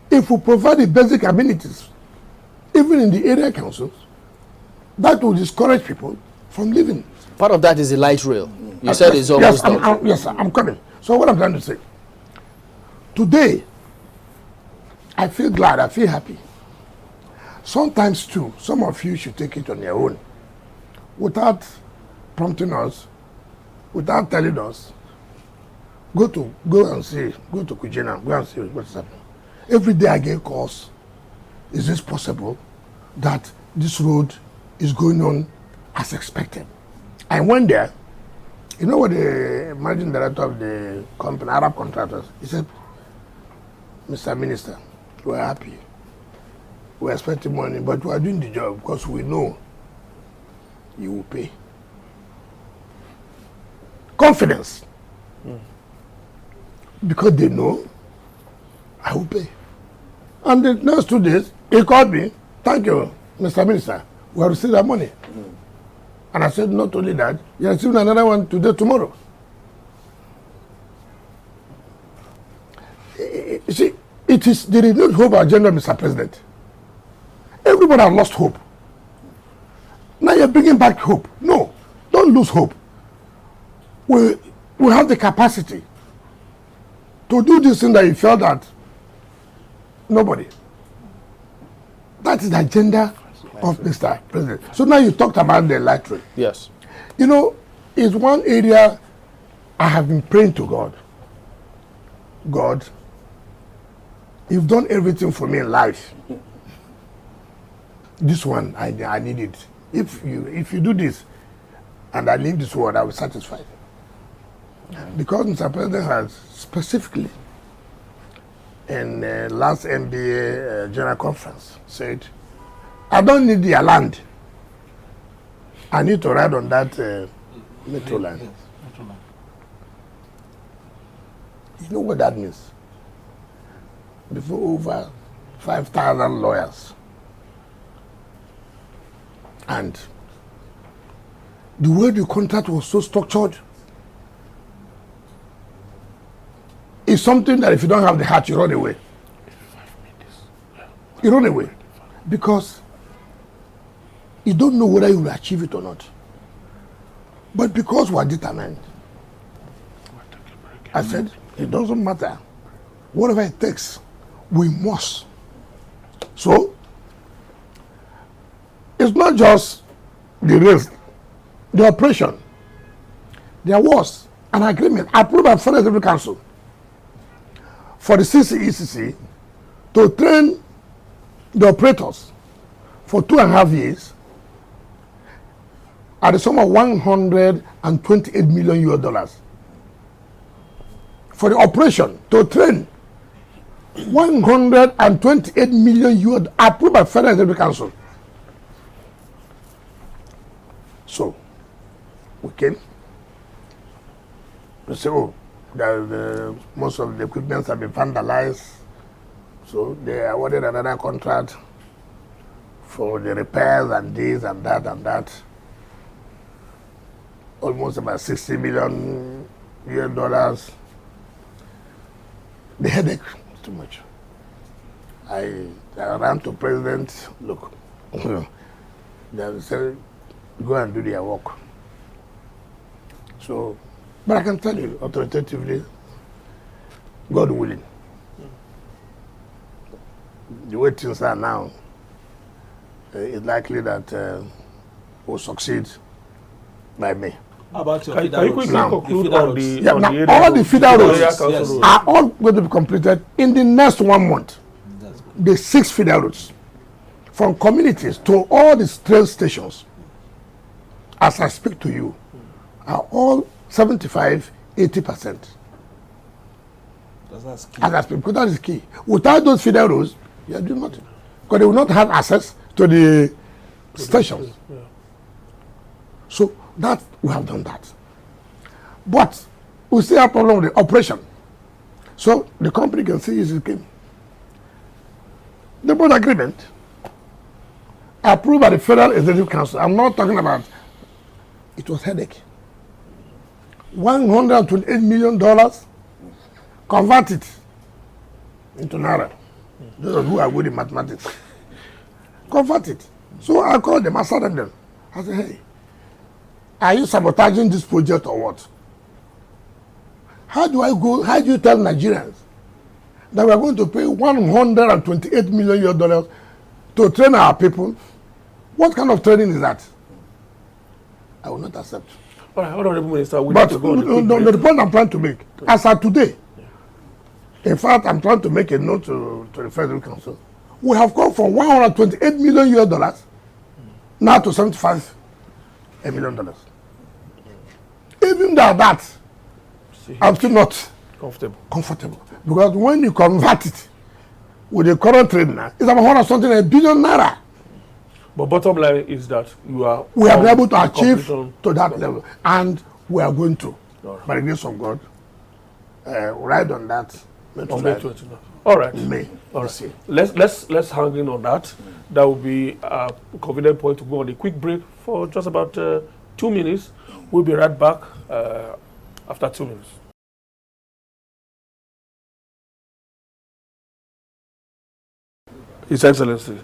If we provide the basic amenities, even in the area councils, that will discourage people from living. Part of that is the light rail. You said it's almost done. Yes, I'm coming. So what I'm trying to say, today, I feel glad, I feel happy. Sometimes too, some of you should take it on your own, without prompting us, without telling us, go and see, go to Kujena, go and see what's happening. Every day I get calls, is this possible that this road is going on as expected? I went there, you know what the managing director of the company, Arab Contractors, he said, Mr. Minister, we're happy. We're expecting money, but we are doing the job because we know you will pay. Confidence. Because they know I will pay. And the next 2 days, he called me, thank you, Mr. Minister, we have received that money. And I said, not only that, you're receiving another one today, tomorrow. You see, it is the renewed hope agenda, Mr. President. Everybody has lost hope. Now you're bringing back hope. No, don't lose hope. We have the capacity to do this thing that you felt that nobody. That is the agenda of Mr. President. So now you talked about the light rail. Yes. You know, it's one area I have been praying to God. God, you've done everything for me in life. This one, I need it. If you do this, and I leave this world, I will be satisfied. Because Mr. President has specifically, in the last NBA General Conference, said, I don't need your land. I need to ride on that metro line. You know what that means? Before over 5,000 lawyers. And the way the contract was so structured is something that if you don't have the heart, you run away. You run away. Because you don't know whether you will achieve it or not. But because we are determined, I said, it doesn't matter. Whatever it takes, we must. So, it's not just the risk, the operation. There was an agreement approved by Federal Executive Council for the CCECC to train the operators for 2.5 years at the sum of $128 million for the operation to train 128 million approved by Federal Executive Council. So, we came. We said, oh, most of the equipment have been vandalized. So they awarded another contract for the repairs and this and that and that. Almost about $60 million. The headache was too much. I ran to president, look, they said, go and do their work. So, but I can tell you authoritatively, God willing, the way things are now, it's likely that we'll succeed by May. How about your Can you quickly conclude on the Yeah, on now, the area all the roads, feeder the roads area council yes. roads? are all going to be completed in the next 1 month. The 6 feeder roads from communities to all the train stations, as I speak to you, are all 75, 80%. That's key. As I speak, because that is key. Without those feeder roads, you are doing nothing. Because they will not have access to the stations. Yeah. So that we have done that. But we still have problem with the operation. So the company can see is scheme. The board agreement approved by the Federal Executive Council. I'm not talking about it was headache. $128 million, convert it into Naira. Those who are good in mathematics. Convert it. So I called them, I said to them, I said, hey, are you sabotaging this project or what? How do you tell Nigerians that we are going to pay $128 million to train our people? What kind of training is that? I will not accept. All right, Honorable Minister, we But need to go on the quick the point I'm trying to make, as of today, in fact, I'm trying to make a note to the Federal Council. We have gone from $128 million now to $75 million. Even though that, I'm still not comfortable. Because when you convert it with the current trade now, it's about $100 billion naira. But bottom line is that we have been able to achieve to that level, and we are going to, by the grace of God, ride on that. On May 29th. All right. May. All right. Let's hang in on that. That will be a convenient point to go on a quick break for just about 2 minutes. We'll be right back after 2 minutes. His Excellency,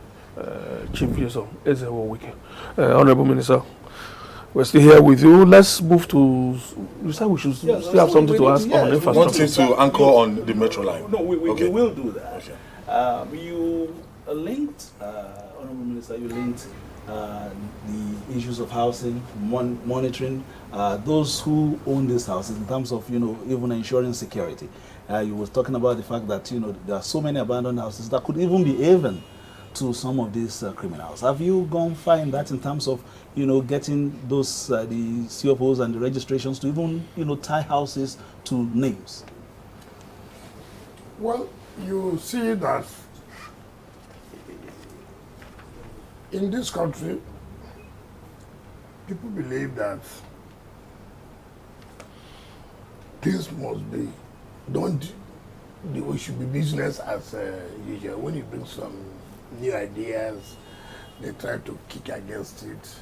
Chief Nyesom, Ezenwo, Wike. Honorable Minister, we're still here with you. Let's move to. You said we should still have something to ask on infrastructure. Want him to anchor on the metro line? No, we will do that. Okay. You linked, Honorable Minister, you linked the issues of housing, monitoring those who own these houses in terms of, even ensuring security. You were talking about the fact that, there are so many abandoned houses that could even be haven to some of these criminals. Have you gone far in that in terms of, getting those, the CFOs and the registrations to even, tie houses to names? Well, you see that in this country, people believe that things must be done, it should be business as usual. When you bring some new ideas, they try to kick against it.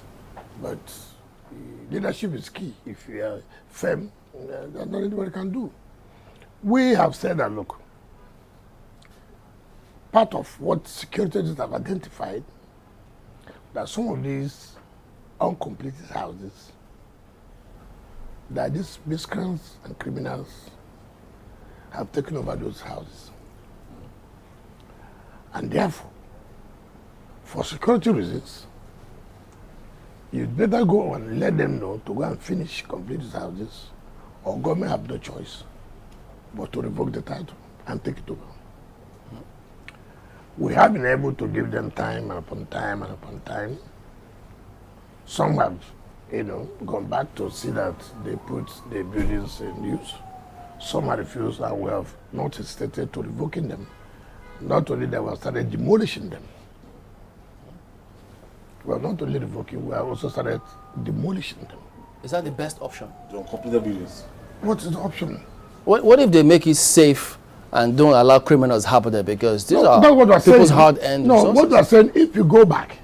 But leadership is key. If you are firm, there's not anybody can do. We have said that, look, part of what securities have identified, that some of these uncompleted houses, that these miscreants and criminals have taken over those houses. And therefore, for security reasons, you'd better go and let them know to go and complete these houses, or government have no choice but to revoke the title and take it over. We have been able to give them time upon time and upon time. Some have, gone back to see that they put the buildings in use. Some have refused, and we have not hesitated to revoking them. Not only that, we have started demolishing them. We have not only revoking, we have also started demolishing them. Is that the best option? The uncompleted buildings. What is the option? What if they make it safe and don't allow criminals to happen there? Because these are what we're people's saying. hard-earned No, resources. what we're saying, if you go back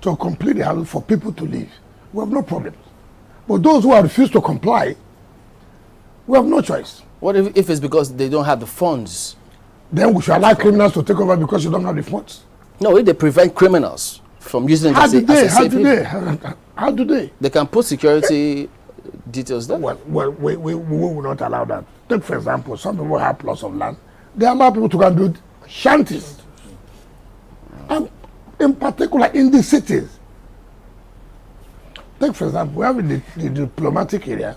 to complete the house for people to live, we have no problem. But those who have refused to comply, we have no choice. What if it's because they don't have the funds then we should allow criminals to take over because you don't have the funds. No, if they prevent criminals from using it How as do a they? safe How do haven. they? How do they? They can put security details there. Well, we will not allow that. Take, for example, some people have plots of land. They allow people to go and build shanties. And in particular, in the cities. Take, for example, we have in the diplomatic area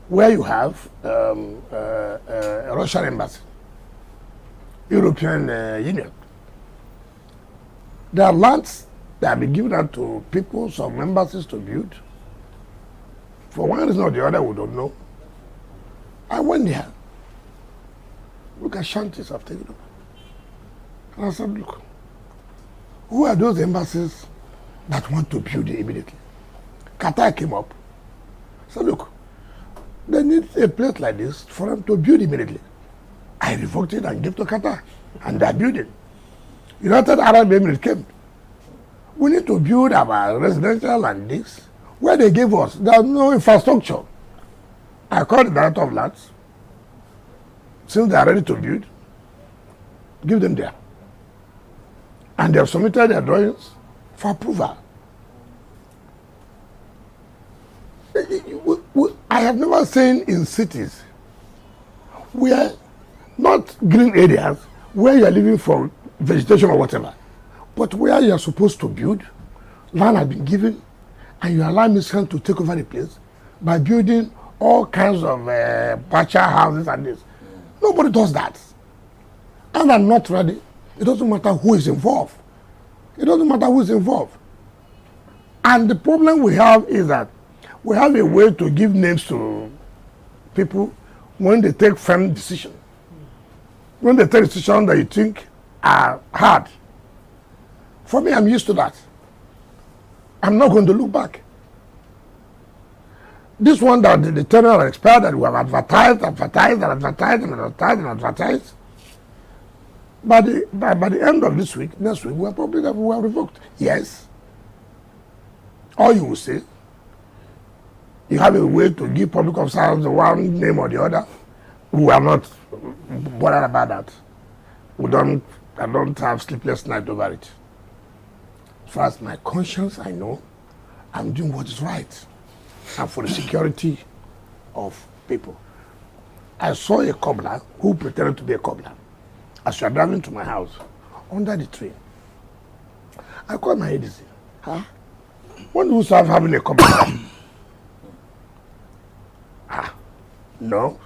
where you have a Russian embassy, European Union. There are lands that have been given out to people, some embassies to build. For one reason or the other, we don't know. I went there. Look at shanties I've taken over. And I said, look, who are those embassies that want to build it immediately? Qatar came up. So look, they need a place like this for them to build immediately. I revoked it and gave to Qatar. And they're building. United Arab Emirates came. We need to build our residential and this. Where they gave us, there's no infrastructure. I called the director of lands. Since they are ready to build, give them there. And they have submitted their drawings for approval. I have never seen in cities where, not green areas, where you are living for vegetation or whatever, but where you are supposed to build, land has been given, and you allow miscreants to take over the place by building all kinds of bachelor houses and this. Nobody does that. And I'm not ready. It doesn't matter who is involved. It doesn't matter who is involved. And the problem we have is that we have a way to give names to people when they take firm decisions. When they take decisions that you think are hard. For me, I'm used to that. I'm not going to look back. This one that the tenure expired, that we have advertised. By the end of this week, next week, we are probably that we are revoked. Yes. Or you will say, you have a way to give public officers one name or the other. We are not bothered about that. I don't have sleepless night over it. As far as my conscience, I know I'm doing what is right. And for the security of people. I saw a cobbler who pretended to be a cobbler as we are driving to my house under the tree. I called my ADC. Huh? When do you start having a cobbler? No.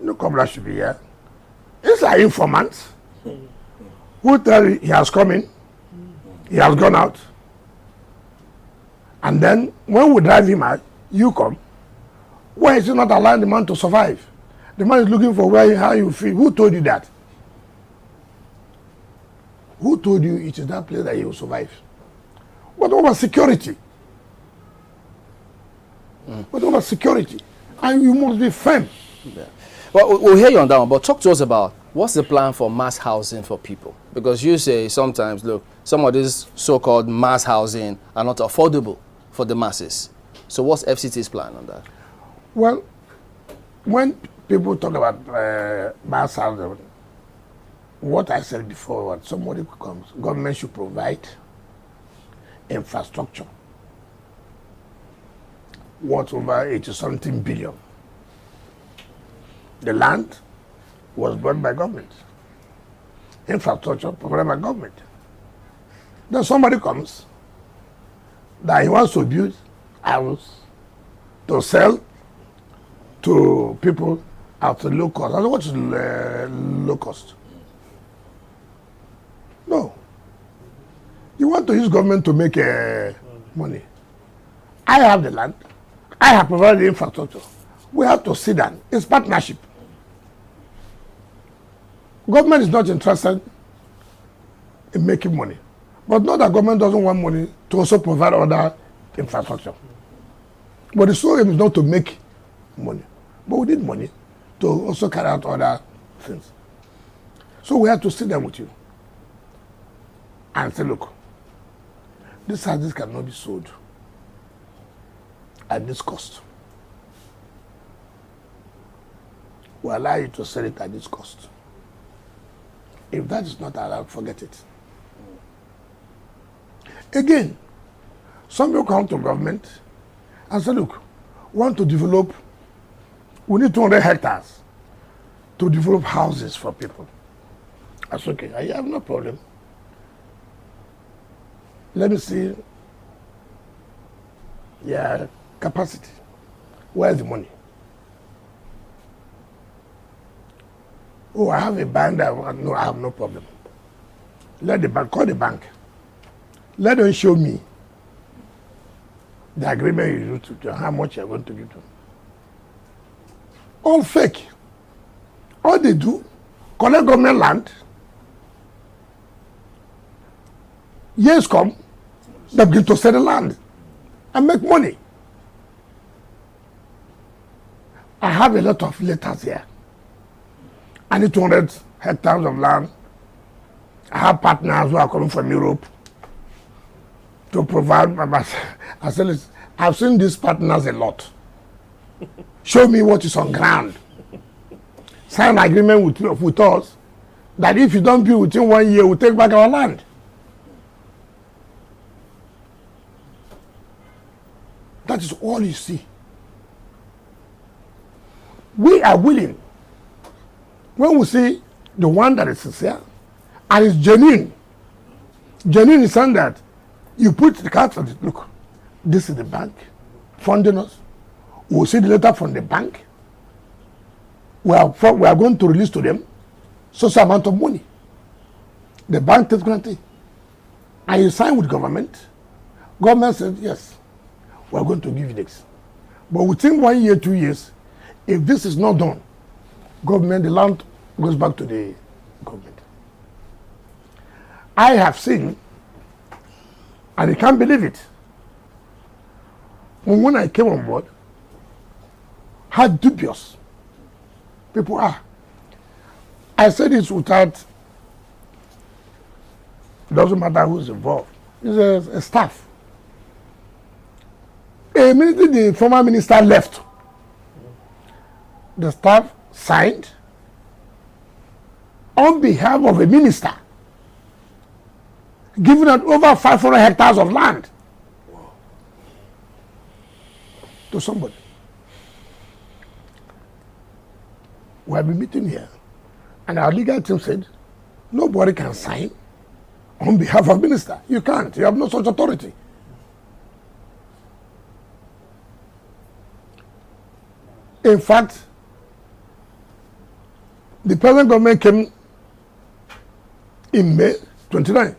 No cobbler should be here. It's like informants who tell you he has come in, he has gone out. And then when we drive him out, you come. Why is he not allowing the man to survive? The man is looking for how you feel. Who told you that? Who told you it is that place that he will survive? What about security? What about security? And you must be firm. Yeah. Well, we'll hear you on that one, but talk to us about what's the plan for mass housing for people? Because you say sometimes, look, some of these so-called mass housing are not affordable for the masses. So what's FCT's plan on that? Well, when people talk about mass housing, what I said before, when somebody comes, government should provide infrastructure worth over 80-something billion. The land was bought by government. Infrastructure provided by government. Then somebody comes that he wants to build a house to sell to people at a low cost. I don't know what is low cost. No. You want to use government to make money. I have the land. I have provided the infrastructure. We have to sit down. It's partnership. Government is not interested in making money. But not that government doesn't want money to also provide other infrastructure. But the sole aim is not to make money. But we need money to also carry out other things. So we have to sit down with you and say, look, this houses cannot be sold at this cost. We allow you to sell it at this cost. If that is not allowed, forget it. Again, some people come to government and say, look, we want to develop, we need 200 hectares to develop houses for people. That's okay. I have no problem. Let me see your capacity. Where's the money? Oh, I have a bank that no, I have no problem. Let the bank, call the bank. Let them show me the agreement you do to how much you're going to give them. All fake. All they do, collect government land. Years come, they begin to sell the land and make money. I have a lot of letters here. I need 200 hectares of land. I have partners who are coming from Europe to provide. I said, I've seen these partners a lot. Show me what is on ground. Sign an agreement with us that if you don't build within 1 year, we'll take back our land. That is all you see. We are willing. When we see the one that is sincere and is genuine is saying that you put the cards on it. Look, this is the bank funding us. We'll see the letter from the bank. We are going to release to them such amount of money. The bank takes guarantee. And you sign with government. Government says, yes, we are going to give you this. But within 1 year, 2 years, if this is not done, government, the land goes back to the government. I have seen, and I can't believe it, when I came on board, how dubious people are. I said this without, doesn't matter who's involved. It's a staff. Immediately the former minister left, the staff signed on behalf of a minister, giving out over 500 hectares of land to somebody. We have been meeting here, and our legal team said, nobody can sign on behalf of minister. You can't. You have no such authority. In fact, the present government came in May 29.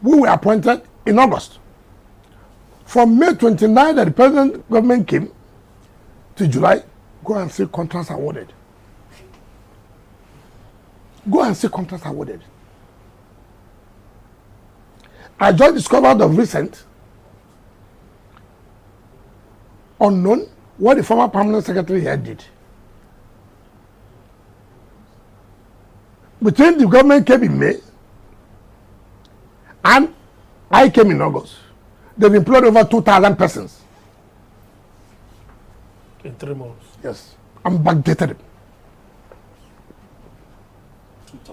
We were appointed in August. From May 29 that the present government came to July, go and see contracts awarded. Go and see contracts awarded. I just discovered of recent, unknown, what the former permanent secretary here did. Between the government came in May and I came in August, they've employed over 2,000 persons. In 3 months. Yes. I'm backdated.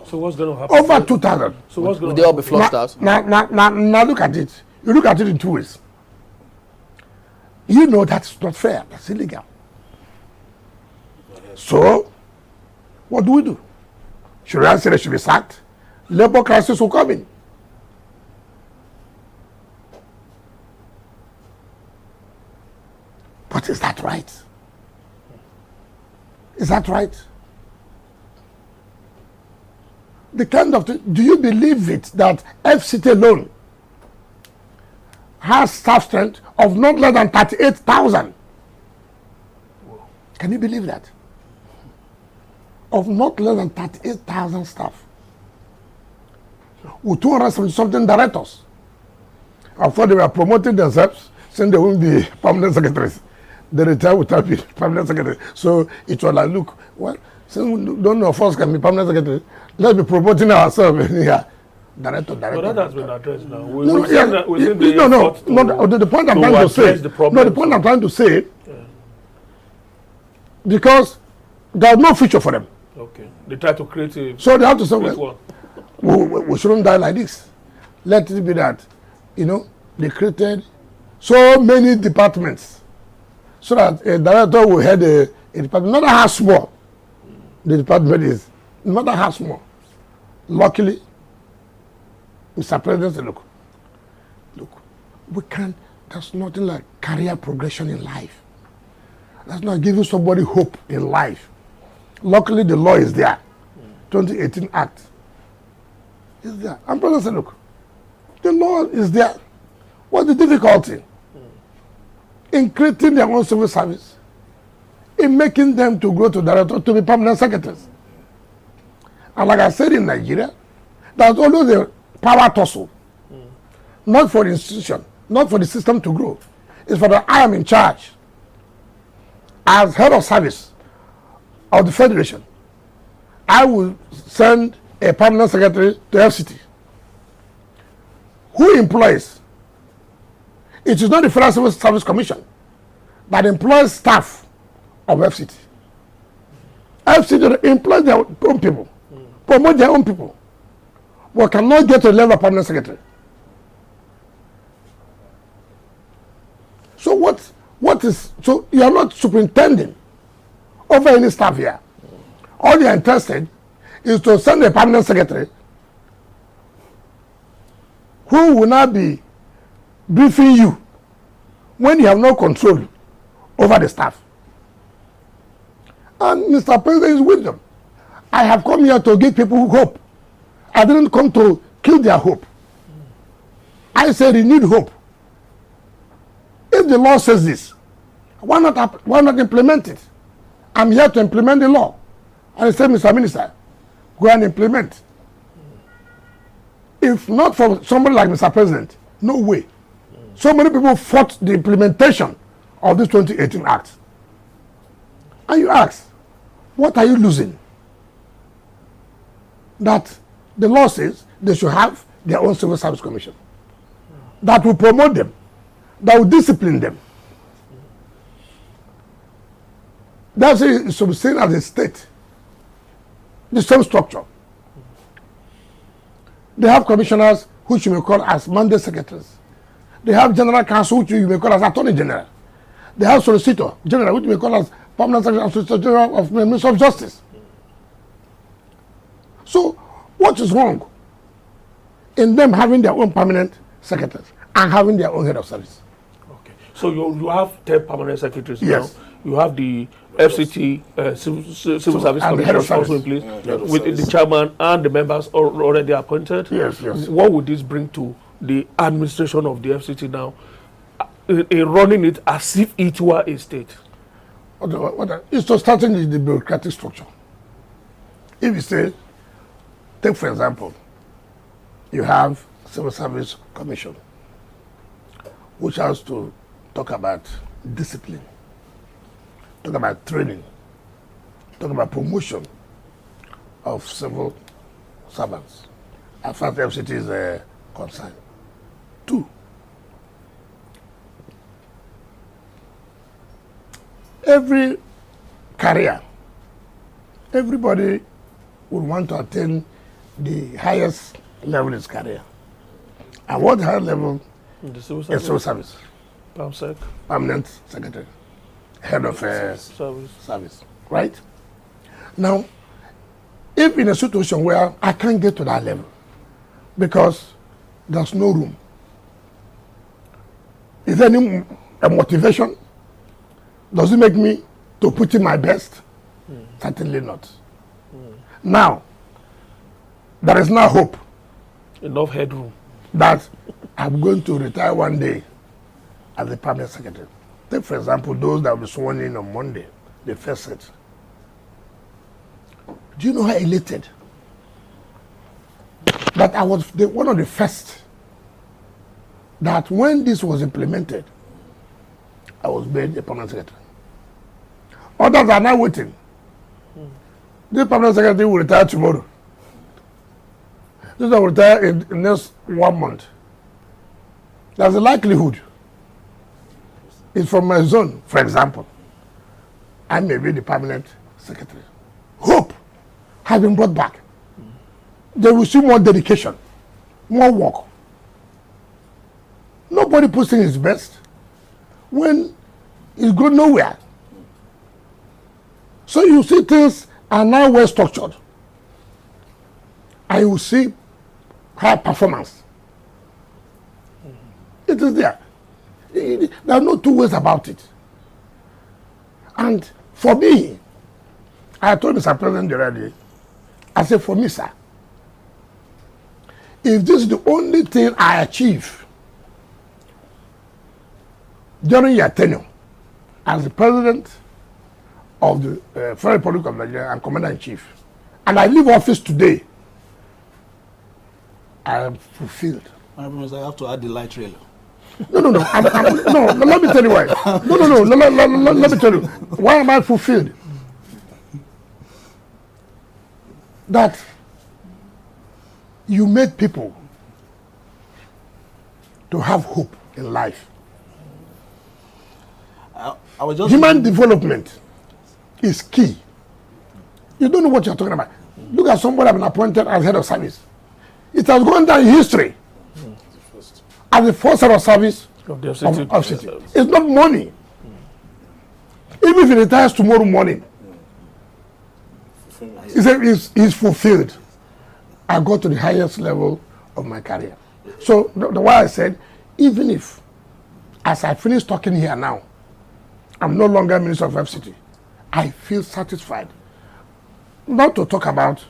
So what's going to happen? Over 2,000. So what's going Will they all be flushed out? Now look at it. You look at it in 2 ways. You know that's not fair. That's illegal. So, what do? Should I say they should be sacked? Labor crisis will come in. But is that right? Is that right? The kind of do you believe it that FCT alone has staff strength of not less than 38,000? Can you believe that? Of not less than 38,000 staff. With 270-something directors. I thought they were promoting themselves, saying they won't be permanent secretaries. They retire without being permanent secretary. So it was like, look, well, since none of us can be permanent secretary, let's be promoting ourselves here. Director. But that has been addressed now. The point I'm trying to say. The point I'm trying to say, because there's no future for them. Okay. They try to create a... So they have to say, well, we shouldn't die like this. Let it be that, they created so many departments so that a director will head a department, no matter how small the department is, no matter how small. Luckily, Mr. President said, look, we can't, there's nothing like career progression in life. That's not giving somebody hope in life. Luckily, the law is there. 2018 Act is there. And President said, look, the law is there. What's the difficulty? In creating their own civil service, in making them to go to director to be permanent secretaries. And like I said in Nigeria, there's always a power tussle. Not for the institution, not for the system to grow. It's for the I am in charge. As head of service of the Federation, I will send a permanent secretary to FCT. Who employs? It is not the Federal Civil Service Commission that employs staff of FCT. FCT employs their own people, promote their own people, but cannot get to the level of permanent secretary. So so you are not superintending over any staff here. All you are interested is to send a permanent secretary who will not be briefing you when you have no control over the staff. And Mr. President is with them. I have come here to give people hope. I didn't come to kill their hope. I said you need hope. If the law says this, why not implement it? I'm here to implement the law. And I said, Mr. Minister, go and implement. If not for somebody like Mr. President, no way. So many people fought the implementation of this 2018 Act. And you ask, what are you losing? That the law says they should have their own civil service commission that will promote them, that will discipline them. That's it should be seen as a state, the same structure. They have commissioners which you may call as mandate secretaries. They have general counsel which you may call as attorney general. They have solicitor general which you may call as permanent secretary and solicitor general of the Ministry of Justice. So what is wrong in them having their own permanent secretaries and having their own head of service? Okay. So you have 10 permanent secretaries yes. now. You have the FCT Civil Service Commission also in place with the chairman and the members already appointed. Yes. What would this bring to the administration of the FCT now in running it as if it were a state? It's to starting the bureaucratic structure. If you say, take for example, you have Civil Service Commission, which has to talk about discipline, talk about training, talk about promotion of civil servants, as far as the FCT is concerned. 2, every career, everybody would want to attain the highest level in his career. And what higher level The civil is civil service? PAMSEC. Permanent secretary, head of service, right? Now, if in a situation where I can't get to that level because there's no room, is there any motivation? Does it make me to put in my best? Certainly not. Now, there is now hope. Enough headroom. That I'm going to retire one day as the permanent secretary. Take, for example, those that will be sworn in on Monday, the first set. Do you know how elated? That I was one of the first that when this was implemented, I was made a permanent secretary. Others are now waiting. This permanent secretary will retire tomorrow. This will retire in the next 1 month. There's a likelihood. It's from my zone, for example. I may be the permanent secretary. Hope has been brought back. They will see more dedication, more work. Nobody puts in his best when it's going nowhere. So you see things are now well structured. And you see high performance. It is there. There are no two ways about it. And for me, I told Mr. President the other day, I said, for me, sir, if this is the only thing I achieve during your tenure as the President of the Federal Republic of Nigeria and Commander-in-Chief, and I leave office today, I am fulfilled. I have to add the light rail. No, let me tell you why. Let me tell you. Why am I fulfilled? That you make people to have hope in life. I was just Human development is key. You don't know what you're talking about. Look at somebody I've been appointed as head of service. It has gone down in history as the first head of service of city. It's not money. Even if he retires tomorrow morning, he's fulfilled. I got to the highest level of my career. So the why I said, even if, as I finish talking here now, I'm no longer Minister of FCT, I feel satisfied. Not to talk about,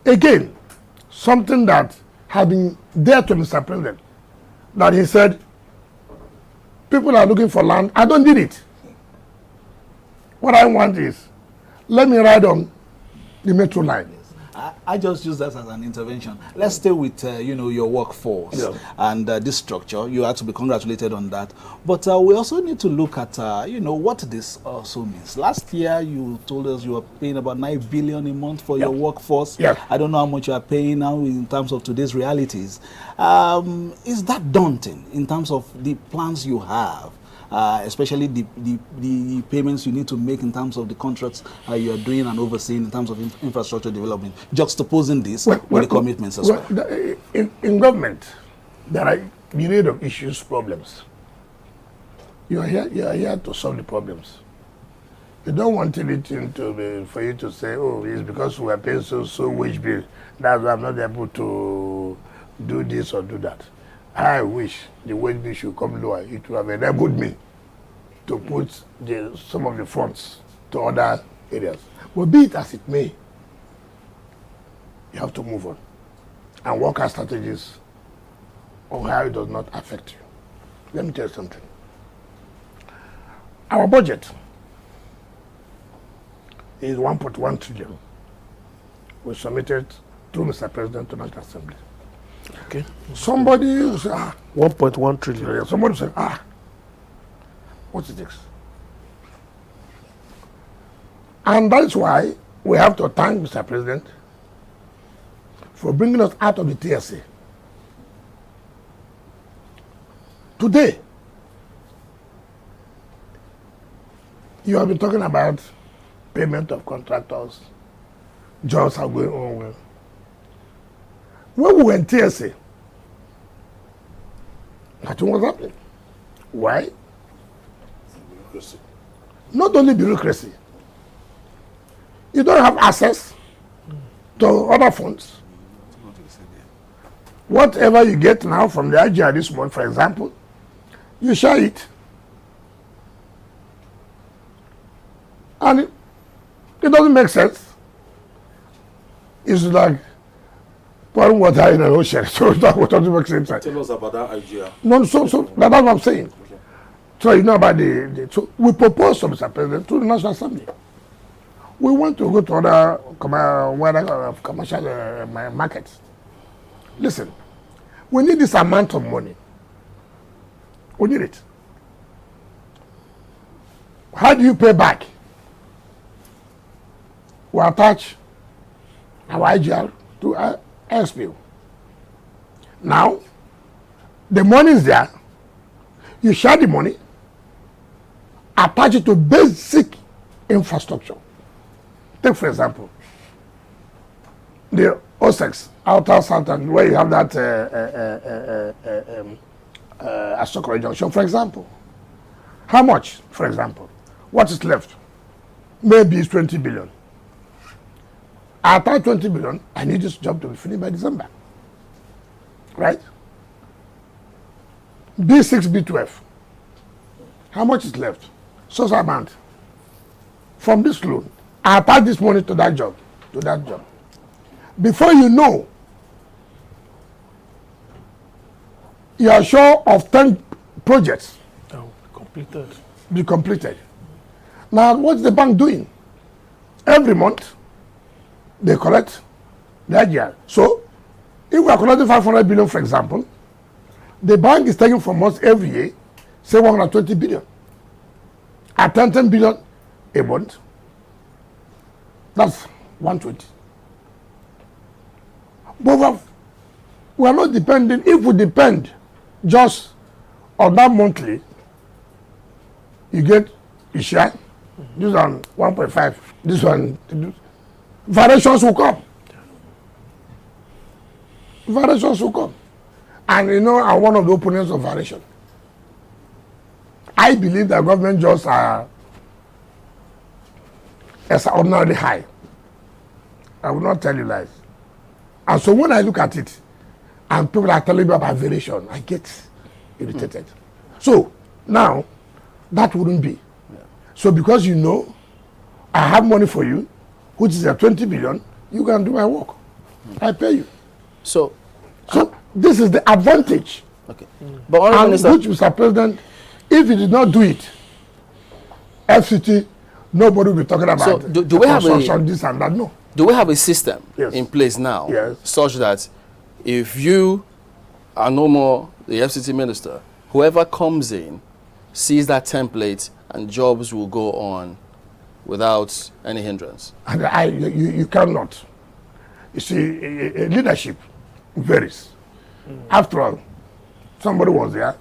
again, something that had been there to Mr. President, that he said, people are looking for land. I don't need it. What I want is, let me ride on the metro line. I just use that as an intervention. Let's stay with your workforce and this structure. You have to be congratulated on that. But we also need to look at what this also means. Last year you told us you were paying about 9 billion a month for your workforce. I don't know how much you are paying now in terms of today's realities. Is that daunting in terms of the plans you have? Especially the payments you need to make in terms of the contracts you are doing and overseeing in terms of infrastructure development, juxtaposing this with the commitments as well. In government, there are myriad of issues, problems. You are here to solve the problems. You don't want anything for you to say, oh, it's because we are paying so wage bill, that's why I'm not able to do this or do that. I wish the wage bill should come lower. It would have enabled me to put some of the funds to other areas. But be it as it may, you have to move on and work out strategies on how it does not affect you. Let me tell you something. Our budget is 1.1 trillion. We submitted through Mr. President to National Assembly. Okay. Somebody will say, 1.1 trillion. Somebody will say, what's it takes? And that's why we have to thank Mr. President for bringing us out of the TSA. Today, you have been talking about payment of contractors, jobs are going on well. When we were in TSA, nothing was happening. Why? Bureaucracy. Not only bureaucracy. You don't have access to other funds. Whatever you get now from the IGR this month, for example, you share it. And it doesn't make sense. It's like pouring water in an ocean. So that doesn't make sense. Tell us about that IGR. No, so that's what I'm saying. Okay. So you know about so we propose to Mr. President to the National Assembly. We want to go to other commercial markets. Listen, we need this amount of money. We need it. How do you pay back? We attach our IGR to our SPO. Now, the money is there. You share the money, attach it to basic infrastructure. Take, for example, the OSEX, outer southern, where you have that Asokoro Junction, for example. How much, for example? What is left? Maybe it's 20 billion. At that 20 billion, I need this job to be finished by December. Right? B6, B12. How much is left? So amount. From this loan, I attach this money to that job. Before you know, you are sure of 10 projects. Be completed. Now, what's the bank doing? Every month, they collect that year. So, if we are collecting 500 billion, for example, the bank is taking from us every year, say 120 billion. At 10 billion a month, that's 120. But we are not depending. If we depend just on that monthly, you get a share. This one 1.5. This one, variations will come. Variations will come. And you know, I'm one of the opponents of variation. I believe that government jobs are extraordinarily high. I will not tell you lies. And so when I look at it, and people are telling me about variation, I get irritated. So now, that wouldn't be. Yeah. So because you know, I have money for you, which is a 20 billion, you can do my work. I pay you. So this is the advantage. Okay. But and which, Mr. President, if you did not do it, FCT, nobody will be talking about so do we have this and that. No. Do we have a system yes. in place now yes. such that if you are no more the FCT minister, whoever comes in sees that template and jobs will go on without any hindrance? And you cannot. You see, leadership varies. After all, somebody was there.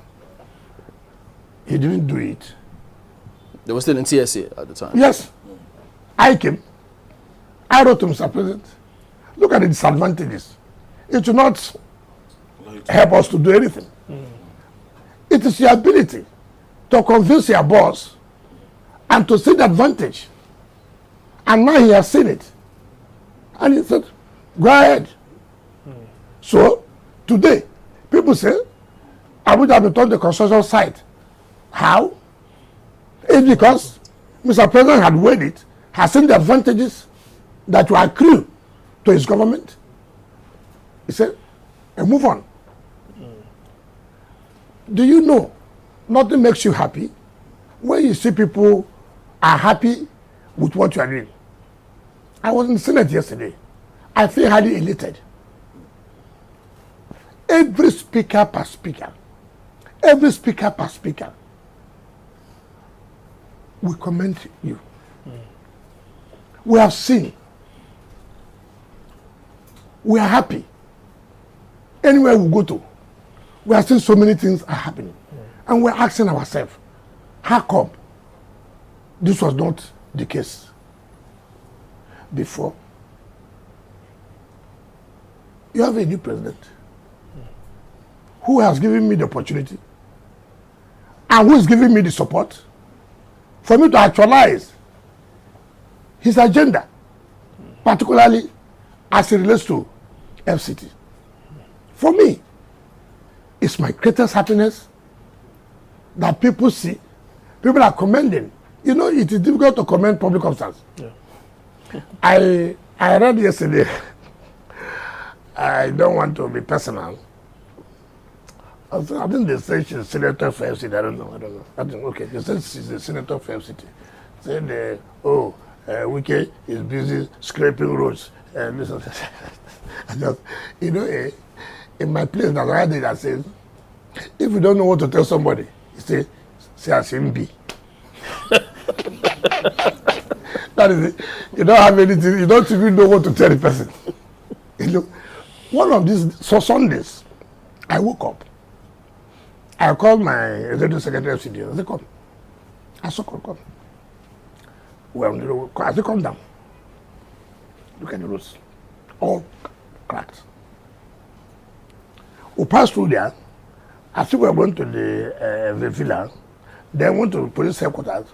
He didn't do it. They were still in TSA at the time. Yes. I came. I wrote to Mr. President, look at the disadvantages. It will not help us to do anything. It is your ability to convince your boss and to see the advantage. And now he has seen it. And he said, go ahead. So, today, people say, I would have turned the construction site. How? It's because Mr. President had weighed it, has seen the advantages that will accrue to his government. He said, and move on. Do you know, nothing makes you happy when you see people are happy with what you are doing. I was in the Senate yesterday. I feel highly elated. Every speaker per speaker, we commend you. We have seen. We are happy. Anywhere we go to, we are seeing so many things are happening. And we're asking ourselves, how come this was not the case before? You have a new president who has given me the opportunity and who is giving me the support for me to actualize his agenda, particularly as it relates to FCT. For me, it's my greatest happiness that people see, people are commending. You know, it is difficult to commend public officers. Yeah. I read yesterday, I don't want to be personal. I think they say she's a senator for FCT. I don't know. I think, okay, they said she's a senator for FCT. Said, Wike is busy scraping roads. And this I just, you know, in my place, there's a day that says, if you don't know what to tell somebody, you say as him be. That is it. You don't have anything, you don't even know what to tell the person. You know, one of these, Sundays, I woke up. I called my executive secretary of CDO. I said, come. I said, come. Well, I said, come down. Look at the roads. all cracked. We passed through there. As we were going to the villa, then went to the police headquarters.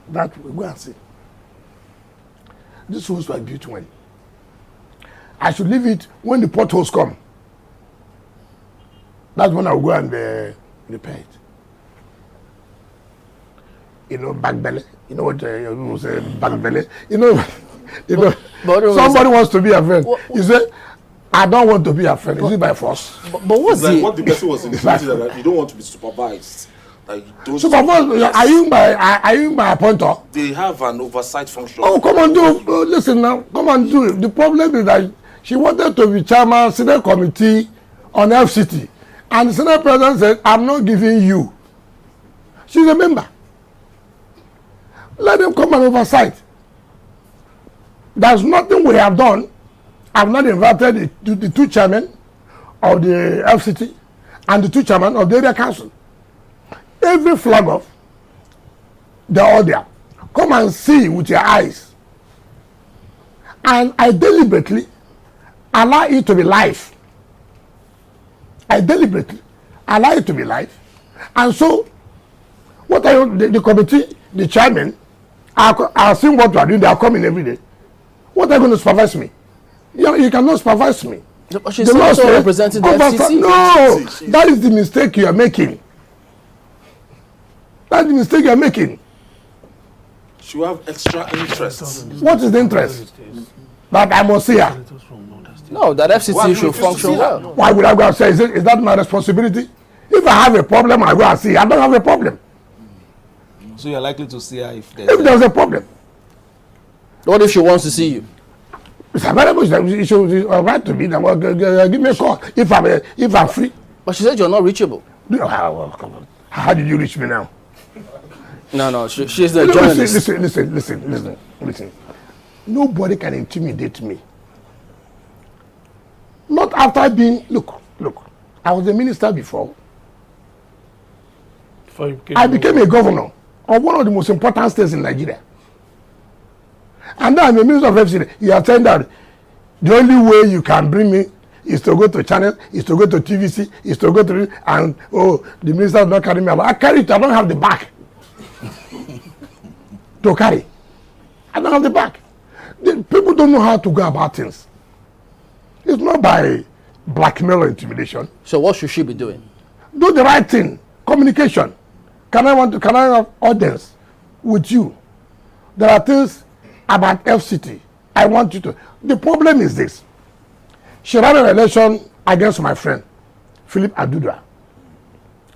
That we go and see. This house was built when? I should leave it when the potholes come. That's when I will go and repair it. You know, back belly. You know what you say, back belly. You know, somebody wants to be a friend. You say, I don't want to be a friend. Is it by force? But what's like what the person was indicating that you don't want to be supervised. Like don't supervised. Are you my appointer? They have an oversight function. Oh, come on, do listen now. Come on, do it. The problem is that she wanted to be chairman Senate committee on FCT, and the Senate president said, "I'm not giving you." She's a member. Let them come and oversight. There's nothing we have done. I've not invited the two chairmen of the FCT and the two chairmen of the area council. Every flag off, they're all there. Come and see with your eyes. And I deliberately allow it to be live. I deliberately allow it to be live. And so, what are you, the committee, the chairman, are seeing what we are doing. They are coming every day. What are you going to supervise me? You cannot supervise me. But she's also representing the FCT. No, that is the mistake you are making. That's the mistake you are making. She will have extra interest. What is the interest? That I must see her. No, that FCT should function well. Why would I go and say, is that my responsibility? If I have a problem, I go and see her. I don't have a problem. So you're likely to see her if there's a problem. What if she wants to see you? It's available. She should write to me. Give me a call if I'm free. But she said you're not reachable. How did you reach me now? No, she's the journalist. Listen. Nobody can intimidate me. Not after being, look. I was a minister before. I became a governor of one of the most important states in Nigeria. And now I'm a minister of FCT. You are saying that the only way you can bring me is to go to channel, is to go to TVC, is to go to, and the minister does not carry me about. I carry it, I don't have the back to carry. I don't have the back. People don't know how to go about things. It's not by blackmail or intimidation. So what should she be doing? Do the right thing. Communication. Can I have audience with you? There are things about FCT. I want you to. The problem is this. She ran an election against my friend, Philip Adudua.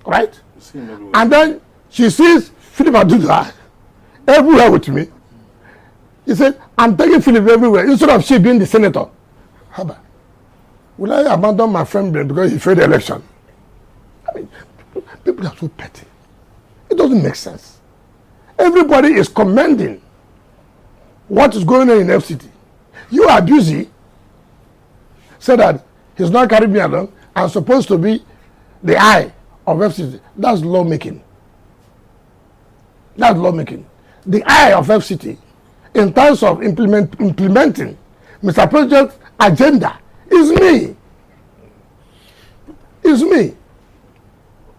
Right? And then she sees Philip Adudua everywhere with me. He said, I'm taking Philip everywhere instead of she being the senator. Haba. Will I abandon my friend because he failed the election? I mean, people are so petty. It doesn't make sense. Everybody is commending what is going on in FCT. You are busy, say that he's not carrying me along, I'm supposed to be the eye of FCT. That's lawmaking. That's lawmaking. The eye of FCT, in terms of implementing Mr. President's agenda, is me. Is me.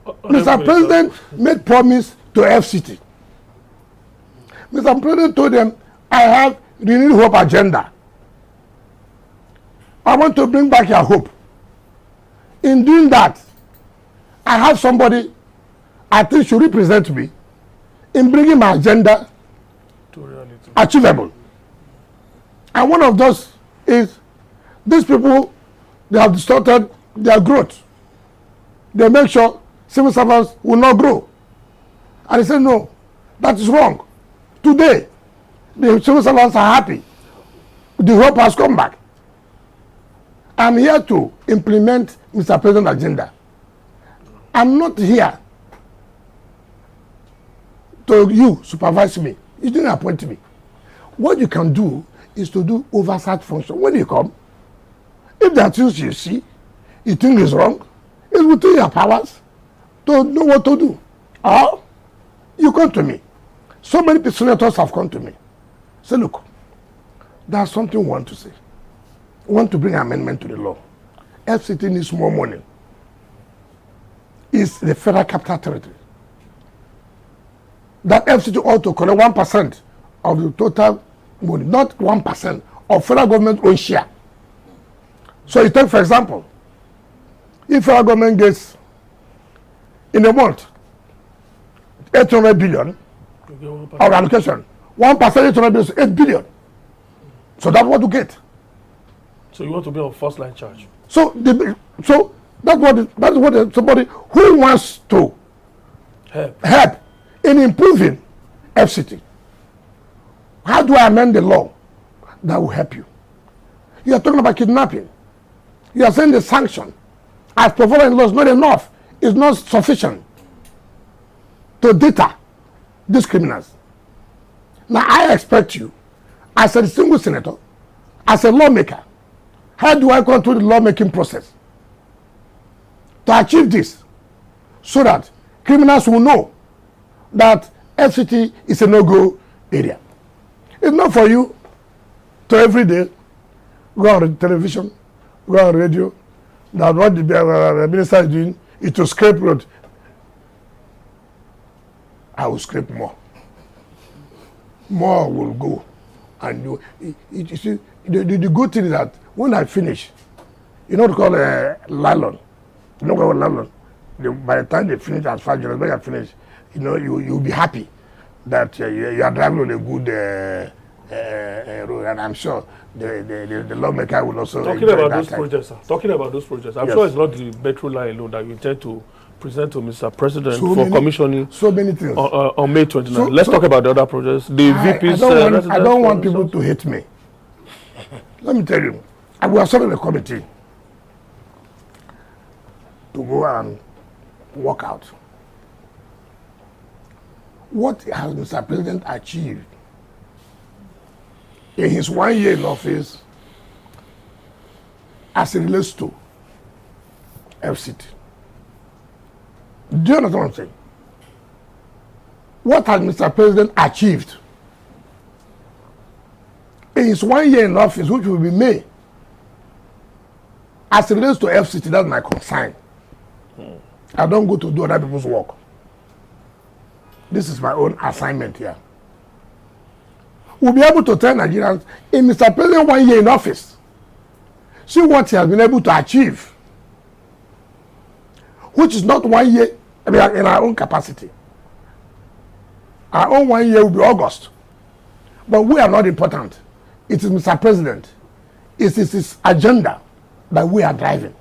Mr. President made promise to FCT. Mr. President told them, I have renewed hope agenda. I want to bring back your hope. In doing that, I have somebody I think should represent me in bringing my agenda to reality, achievable. And one of those is these people, they have distorted their growth. They make sure civil servants will not grow. And he said, no, that is wrong. Today, the civil servants are happy. The hope has come back. I'm here to implement Mr. President's agenda. I'm not here to you supervise me. You didn't appoint me. What you can do is to do oversight function. When you come, if there are things you see, you think is wrong, it's within your powers to know what to do. Or you come to me. So many senators have come to me. Say, look, there's something we want to say. want to bring amendment to the law. FCT needs more money. It's the federal capital territory. That FCT ought to collect 1% of the total money, not 1% of federal government own share. So you take, for example, if federal government gets in a month 800 billion of allocation, 1% 800 billion is 8 billion. So that's what you get. So you want to be on first line charge. So that's what somebody who wants to help in improving FCT. How do I amend the law that will help you? You are talking about kidnapping. You are saying the sanction as provided in law is not enough. It's not sufficient to deter these criminals. Now I expect you, as a distinguished senator, as a lawmaker, how do I control the lawmaking process to achieve this so that criminals will know that FCT is a no-go area? It's not for you to every day go on television, go on radio, that what the minister is doing is to scrape road. I will scrape more. More will go. And you see, the good thing is that when I finish, you know what they call a nylon. You know what nylon? By the time they finish, as far as when I finish, you know, you'll be happy that you are driving on a good road, and I'm sure the lawmaker will also talking about those projects, sir. Talking about those projects, I'm sure it's not the metro line alone that you intend to present to Mr. President for commissioning. So many things on May 29th. Let's talk about the other projects. The VP's. I don't want people to hate me. Let me tell you, I will assemble a committee to go and work out what has Mr. President achieved in his 1 year in office as it relates to FCT. Do you understand what I'm saying? What has Mr. President achieved in his 1 year in office, which will be May, as it relates to FCT? That's my concern. I don't go to do other people's work. This is my own assignment here. We'll be able to tell Nigerians, in Mr. President 1 year in office, see what he has been able to achieve, which is not 1 year, I mean, in our own capacity. Our own 1 year will be August. But we are not important. It is Mr. President. It is his agenda that we are driving.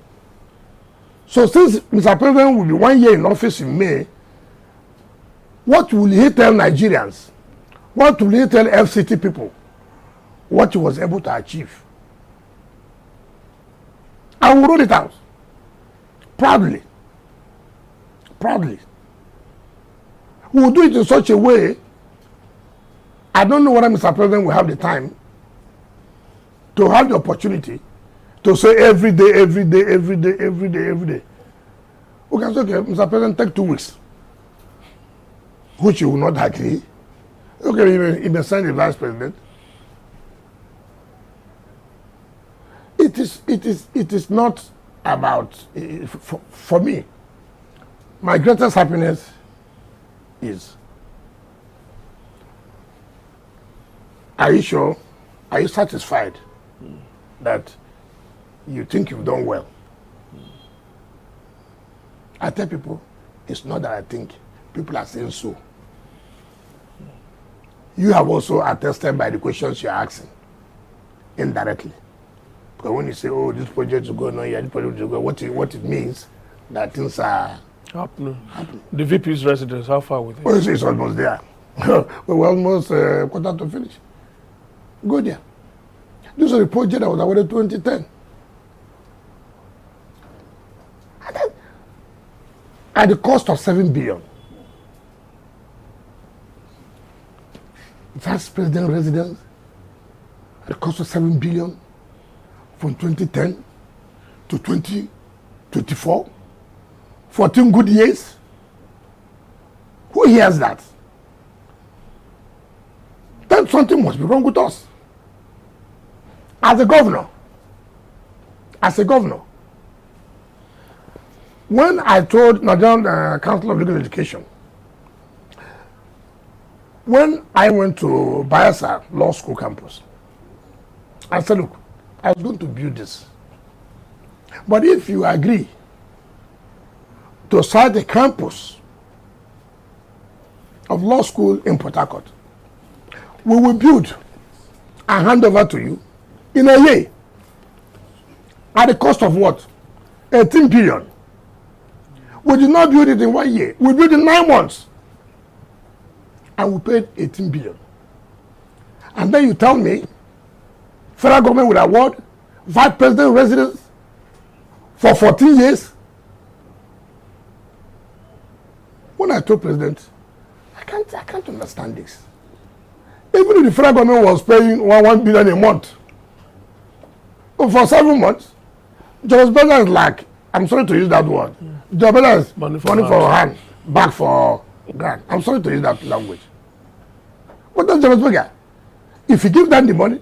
So since Mr. President will be 1 year in office in May, what will he tell Nigerians? What will he tell FCT people? What he was able to achieve? I will roll it out. Proudly. Proudly. We will do it in such a way, I don't know whether Mr. President will have the time to have the opportunity to say every day. We can say, okay, Mr. President, take 2 weeks, which you will not agree. Okay, he may send the vice president. It is not about, for me, my greatest happiness is, are you sure, are you satisfied that you think you've done well? I tell people, it's not that I think, people are saying so. You have also attested by the questions you're asking, indirectly. Because when you say, oh, this project is going on here, this project is going on, what it means, that things are happening. The VP's residence, how far with it? Oh, it's almost there. We're almost quarter to finish. Go there. This is a project that was awarded 2010. At the cost of 7 billion. Vice President residence at the cost of 7 billion from 2010 to 2024. 14 good years. Who hears that? Then something must be wrong with us. As a governor, as a governor, when I told Nigerian Council of Legal Education, when I went to Bayelsa Law School campus, I said, look, I was going to build this. But if you agree to start a campus of law school in Port Harcourt, we will build and hand over to you in a year at the cost of what? 18 billion. We did not build it in 1 year. We built it in 9 months. And we paid 18 billion. And then you tell me federal government will award vice president residence for 14 years. When I told president, I can't understand this. Even if the federal government was paying 1 billion a month for 7 months, Julius Berger is like, I'm sorry to use that word. Julius Berger is money for hand, back for grant. I'm sorry to use that language. But that's Julius Berger. If you give them the money,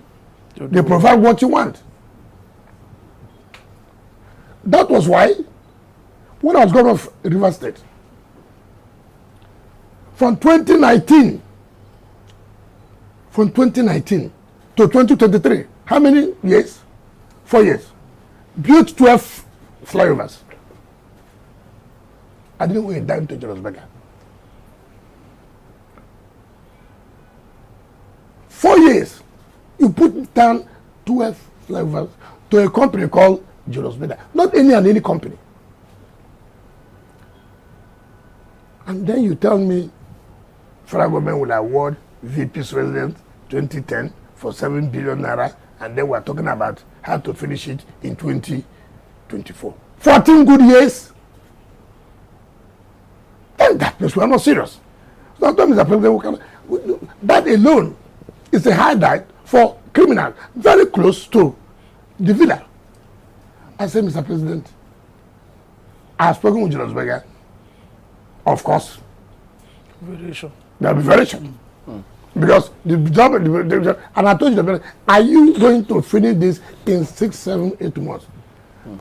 they provide what you want. That was why, when I was governor of Rivers State, from 2019 to 2023, how many years? 4 years. Built 12 flyovers. I didn't owe a dime to Julius Berger. 4 years, you put down 12 flyovers to a company called Julius Berger. Not any company. And then you tell me federal government will award VP's resident 2010 for 7 billion naira, and then we're talking about how to finish it in 2024. 14 good years. Then that means we're not serious. Sometimes the president that alone is a highlight for criminals very close to the villa. I said, Mr. President, I have spoken with Julius Berger. Of course, Variation. there will be variation. Because the job, and I told you, are you going to finish this in 6, 7, 8 months?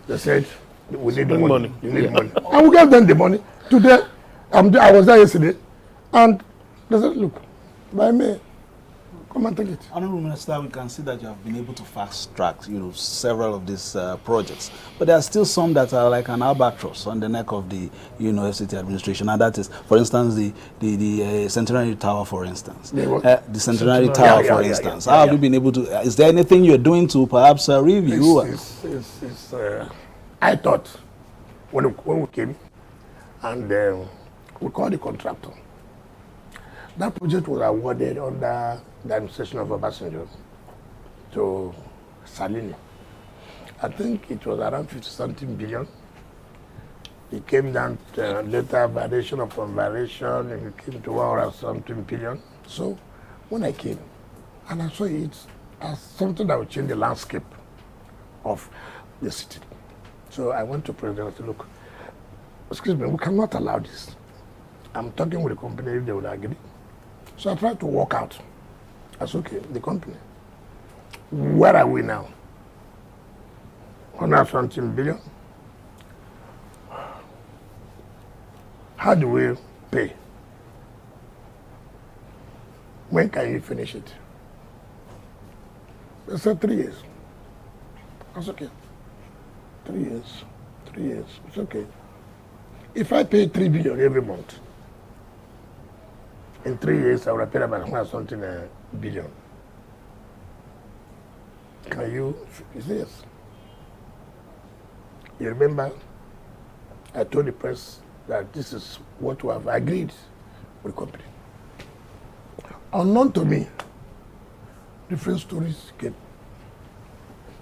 They said, we need the money. You need money. And we gave them the money. Today, I was there yesterday, and they said, look, by May, come and take it. Honorable Minister, we can see that you have been able to fast track, several of these projects, but there are still some that are like an albatross on the neck of the FCT administration, and that is, for instance, the Centenary Tower, for instance. The Centenary Tower, for instance. How have you been able to? Is there anything you're doing to perhaps review? I thought when we came, and we called the contractor. That project was awarded under the administration of Obasanjo to Salini. I think it was around 50-something billion. It came down to later variation upon variation, and it came to 100-something billion. So when I came, and I saw it as something that would change the landscape of the city. So I went to President and said, look, excuse me, we cannot allow this. I'm talking with the company if they would agree. So I tried to work out. That's okay, the company. Where are we now? 100-something billion. How do we pay? When can you finish it? They said 3 years. That's okay. 3 years. 3 years. It's okay. If I pay 3 billion every month, in 3 years, I will pay about 100-something billion. Can you? He said yes. You remember, I told the press that this is what we have agreed with the company. Unknown to me, different stories came.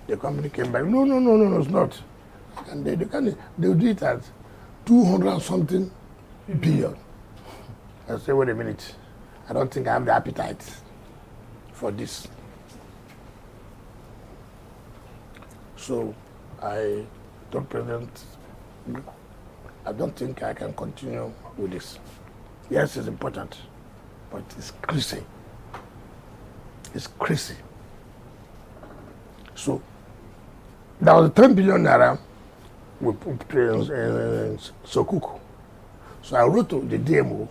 The company came back. No, it's not. And they do it at 200-something billion. I say, wait a minute. I don't think I have the appetite for this. So I told President, I don't think I can continue with this. Yes, it's important, but it's crazy. It's crazy. So there was 10 billion naira we put in Sokuku. So I wrote to the DMO,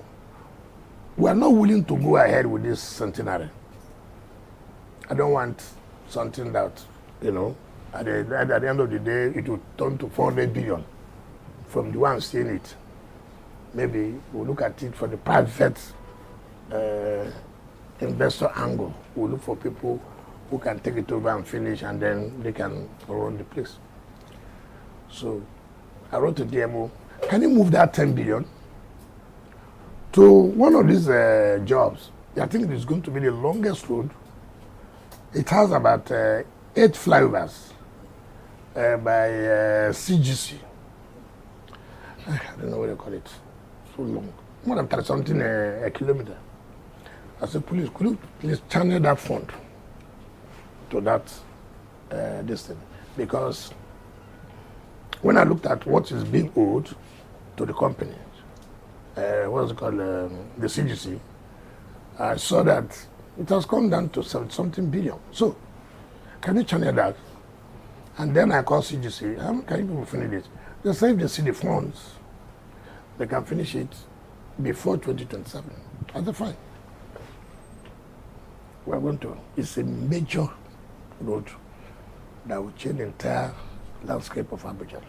we are not willing to go ahead with this centenary. I don't want something that, you know, at the end of the day, it will turn to 400 billion from the one seeing it. Maybe we'll look at it for the private investor angle. We'll look for people who can take it over and finish, and then they can run the place. So I wrote to DMO, can you move that 10 billion to one of these jobs? I think it is going to be the longest road. It has about 8 flyovers by CGC. I don't know what they call it. So long. More than 30-something a kilometer. I said, police, could you please channel that fund to that distance? Because when I looked at what is being owed to the company, what's it called, the CGC, I saw that it has come down to something billion. So, can you channel that? And then I called CGC, how can you people finish it? They say if they see the funds, they can finish it before 2027. I said, fine. We're going to. It's a major road that will change the entire landscape of Abuja.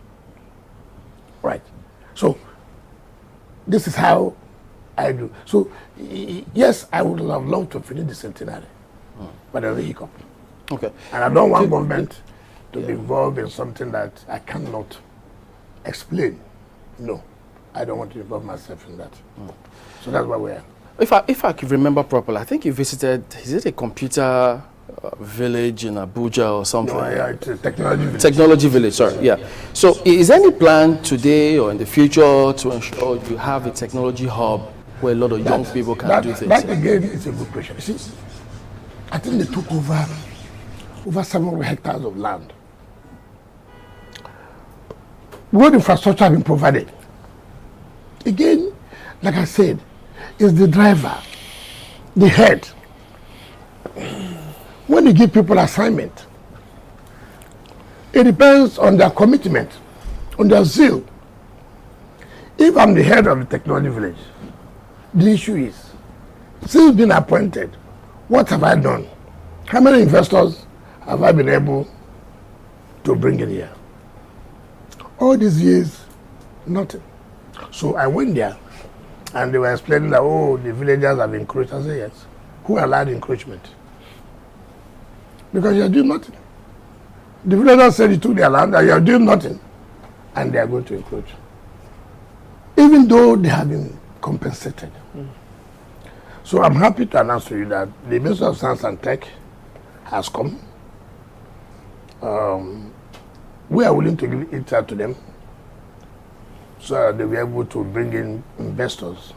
Right. So, this is how I do. So, yes, I would have loved to finish the centenary, but there's a hiccup. Okay. And I don't want government to be involved in something that I cannot explain. No, I don't want to involve myself in that. So that's why we are. If I can remember properly, I think you visited, is it a computer village in Abuja or something? No, yeah, it's a technology village. Technology village, sorry, yeah. So is there any plan today or in the future to ensure you have a technology hub where a lot of young people can do things? That again is a good question. You see, I think they took over 700 hectares of land. Road infrastructure has been provided. Again, like I said, is the driver, the head. When you give people assignment, it depends on their commitment, on their zeal. If I'm the head of the technology village, the issue is, since being appointed, what have I done? How many investors have I been able to bring in here? All these years, nothing. So I went there, and they were explaining that, oh, the villagers have encroached. I said, yes. Who allowed encroachment? Because you're doing nothing. The villagers said you took their land and you're doing nothing. And they are going to encroach. Even though they have been compensated. So I'm happy to announce to you that the Minister of Science and Tech has come. We are willing to give it out to them so that they'll be able to bring in investors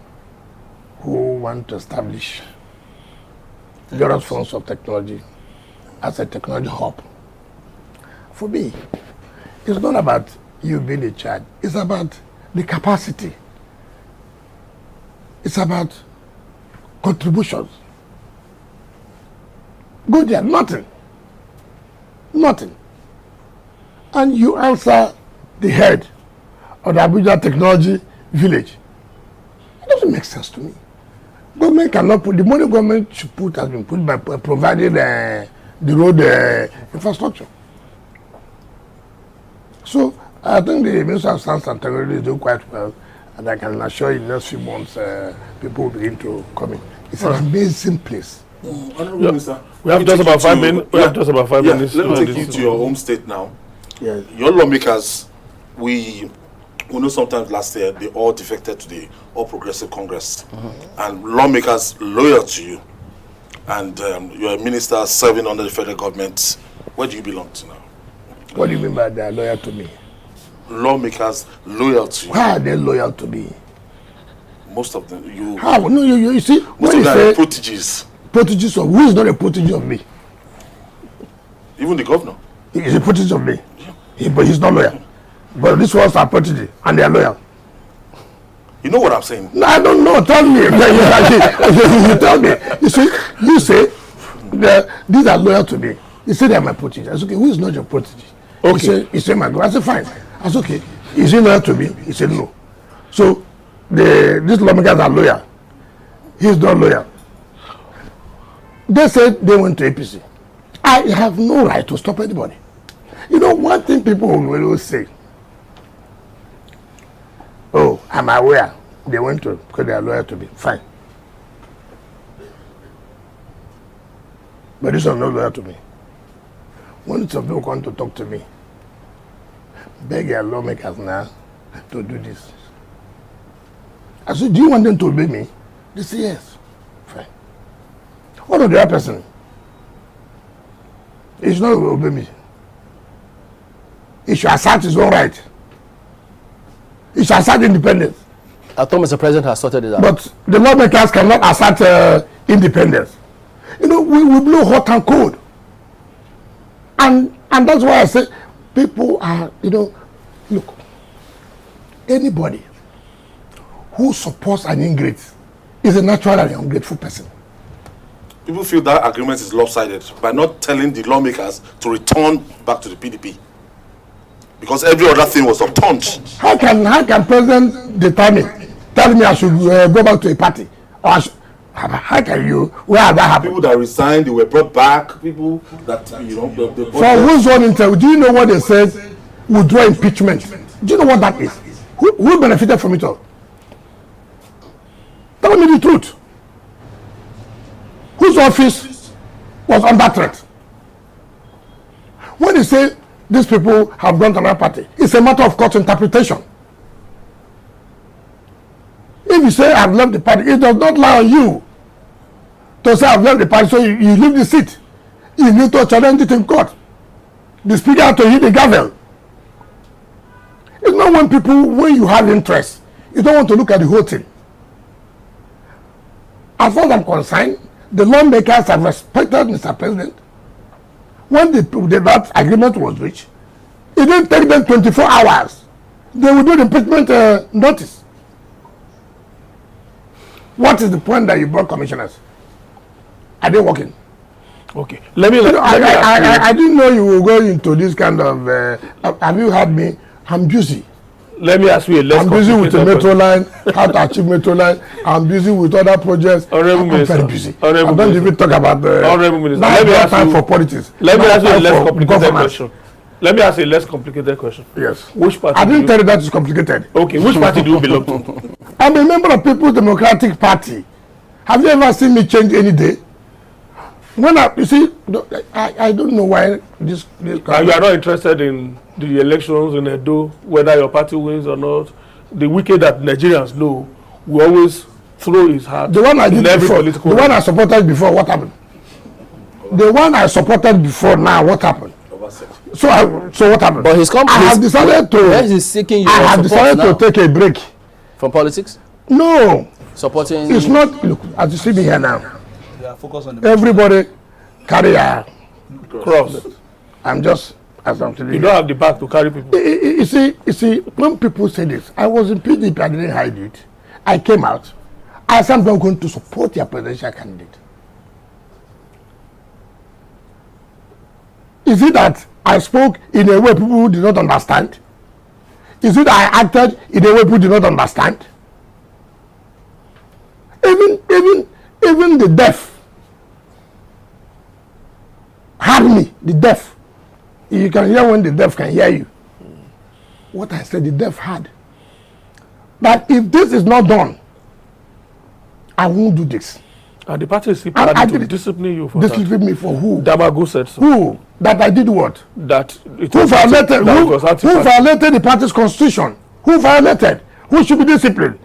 who want to establish various forms of technology as a technology hub. For me, it's not about you being in charge. It's about the capacity. It's about contributions. Go there, nothing. Nothing. And you answer the head of the Abuja Technology Village. It doesn't make sense to me. Government cannot put, the money government should put has been put by providing the road infrastructure. So I think the Minister of Science and Technology is doing quite well, and I can assure you in the next few months people will begin to come in. It's an amazing place. Minister, we have just about 5 minutes. We have just about 5 minutes. Let me take you to your home state now. Yes. Your lawmakers, we know sometimes last year they all defected to the All Progressive Congress, and lawmakers loyal to you, and you're a minister serving under the federal government. Where do you belong to now? What do you mean by they are loyal to me? Lawmakers loyal to you. Why are they loyal to me? Most of them, you. How? No, you see, Most when of you them say are proteges. proteges of who is not a protege of me? Even the governor. He is a protege of me, but he's not loyal. But these ones are protege and they are loyal. You know what I'm saying? No, I don't know. Tell me. You tell me. You say these are loyal to me. You say they are my protege. I say, okay, who is not your protege? Okay. He said, my God. I said, fine. I said, okay. Is he loyal to me? He said, no. So these lawmakers are loyal. He's not loyal. They said they went to APC. I have no right to stop anybody. You know, one thing people will always say, oh, I'm aware they went to because they are loyal to me. Fine. But this is not loyal to me. When some people come to talk to me, beg your lawmakers now to do this. I said, do you want them to obey me? They say yes. Fine. What of the other person? He should not obey me. He should assert his own right. He should assert independence. I thought Mr. President has sorted it out. But the lawmakers cannot assert independence. You know, we blow hot and cold. And that's why I say people are, you know, look, anybody who supports an ingrate is a natural and ungrateful person. People feel that agreement is lopsided by not telling the lawmakers to return back to the PDP. Because every other thing was upturned. How can President tell me I should go back to a party? Or how can you? Where are that happened? People that resigned, they were brought back. People that, you know, for whose own interest? Do you know what they said? Withdraw impeachment. Do you know what that is? Who benefited from it all? Tell me the truth. Whose office was under threat? When they say these people have gone to another party, it's a matter of court interpretation. If you say I've left the party, it does not lie on you to say I've left the party, so you leave the seat. You need to challenge it in court. The speaker has to hit the gavel. It's not when you have interest, you don't want to look at the whole thing. As far as I'm concerned, the lawmakers have respected Mr. President. When that agreement was reached, it didn't take them 24 hours. They will do the impeachment notice. What is the point that you brought commissioners? Are they working? Okay. Let me I didn't know you were going into this kind of. Have you heard me? I'm busy. Let me ask you a less I'm busy with the metro line, how to achieve metro line. I'm busy with other projects. I'm very busy. I don't even talk about the. Honorable Minister, let me ask time for politics. Let me ask you a less complicated question. Let me ask you a less complicated question. Yes. Which party? I didn't tell you that it's complicated. Okay. Which party do you belong to? I'm a member of People's Democratic Party. Have you ever seen me change any day? When you see, I don't know why this and you are not interested in the elections in Edo, whether your party wins or not. The wicked that Nigerians know will always throw his heart. The one I did before, the one I supported before, what happened? The one I supported before, now what happened? So what happened? But his company, I have decided to take a break from politics. No, supporting. It's not. Look, as you see me here now. Focus on the everybody carry a cross. I'm just as I'm telling you. You don't have the back to carry people. You see, when people say this, I was in PDP, I didn't hide it. I came out. I said I'm not going to support your presidential candidate. Is it that I spoke in a way people did not understand? Is it that I acted in a way people did not understand? Even the deaf heard me, the deaf. You can hear when the deaf can hear you. What I said, the deaf heard. But if this is not done, I won't do this. And the party is planning to discipline you for discipline me for who? Damago said so. Who? That I did what? That it who violated? Who violated the party's constitution? Who violated? Who should be disciplined?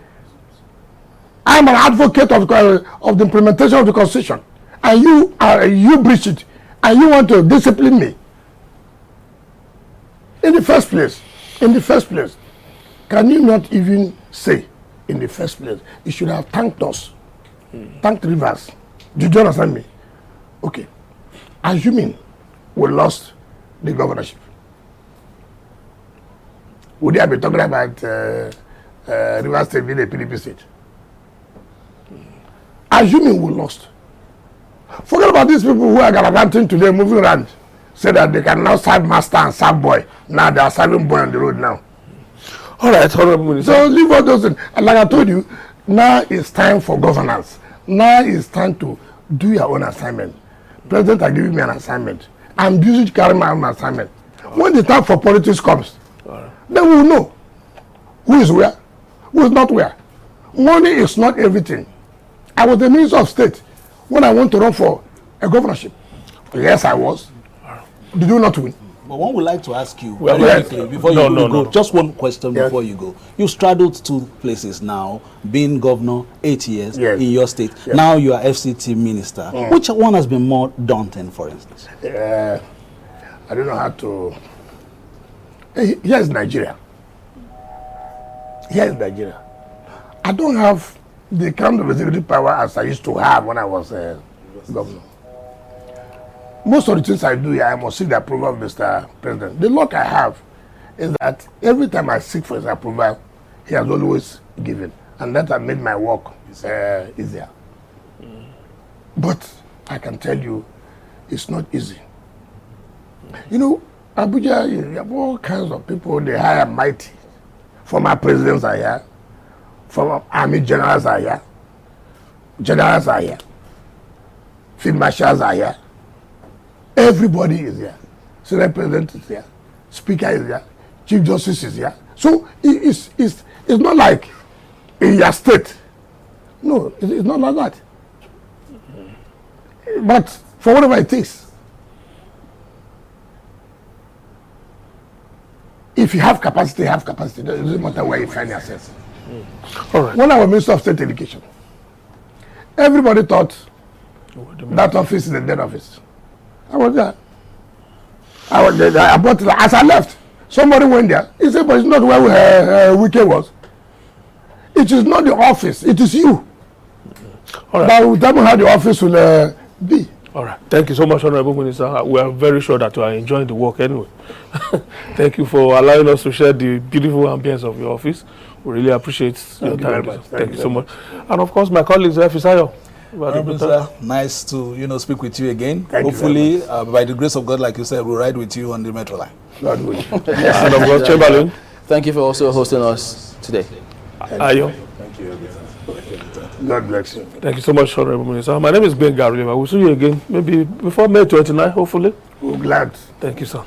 I am an advocate of the implementation of the constitution, and you breach it, and you want to discipline me. In the first place, can you not even say, in the first place, you should have thanked us, thanked Rivers. Did you understand me? Okay. Assuming we lost the governorship, would I be talking about Rivers State being a PDP state? Assuming we lost. Forget about these people who are gallivanting today, moving around. say that they can now serve master and serve boy. Now they are serving boy on the road now. All right, Honorable Minister. So leave all those things. And like I told you, now it's time for governance. Now it's time to do your own assignment. President are giving me an assignment. I'm busy to carry my own assignment. When the time for politics comes, then we will know who is where, who is not where. Money is not everything. I was the Minister of State when I went to run for a governorship. Yes, I was. Did you not win? But one would like to ask you Well, very yes. quickly before No, you no, go. no. Just one question Yes. before you go. You straddled two places now, being governor 8 years Yes. in your state. Yes. Now you are FCT minister. Which one has been more daunting, for instance? I don't know how to. Here's Nigeria. Here's Nigeria. I don't have the kind of executive power as I used to have when I was governor. Most of the things I do here, I must seek the approval of Mr. President. The luck I have is that every time I seek for his approval, he has always given. And that has made my work easier. But I can tell you, it's not easy. You know, Abuja, you have all kinds of people, they high and mighty. Former presidents are here. Former army generals are here. Generals are here. Field marshals are here. Everybody is here. Senate president is here. Speaker is here. Chief Justice is here. So it's not like in your state. No, it's not like that. But for whatever it takes, if you have capacity, have capacity. It doesn't matter where you find yourself. All right. When I was Minister of State Education, everybody thought that office is a dead office. I was there. I brought it. As I left, somebody went there. He said, but it's not where Wike was. It is not the office. It is you. All right. That will tell me how the office will be. All right. Thank you so much, Honorable Minister. We are very sure that you are enjoying the work anyway. Thank you for allowing us to share the beautiful ambience of your office. We really appreciate your time. very much. Thank you so much. And of course, my colleagues, Fisayo. Sir, nice to speak with you again. Thank you Hopefully, by the grace of God, like you said, we'll ride with you on the metro line. God will. And of course, Chamberlain. Thank you for also hosting us today. Ayo. God bless you. Thank you so much, Honorable Minister. My name is Ben Garuleva. We'll see you again, maybe before May 29, hopefully. We're glad. Thank you, sir.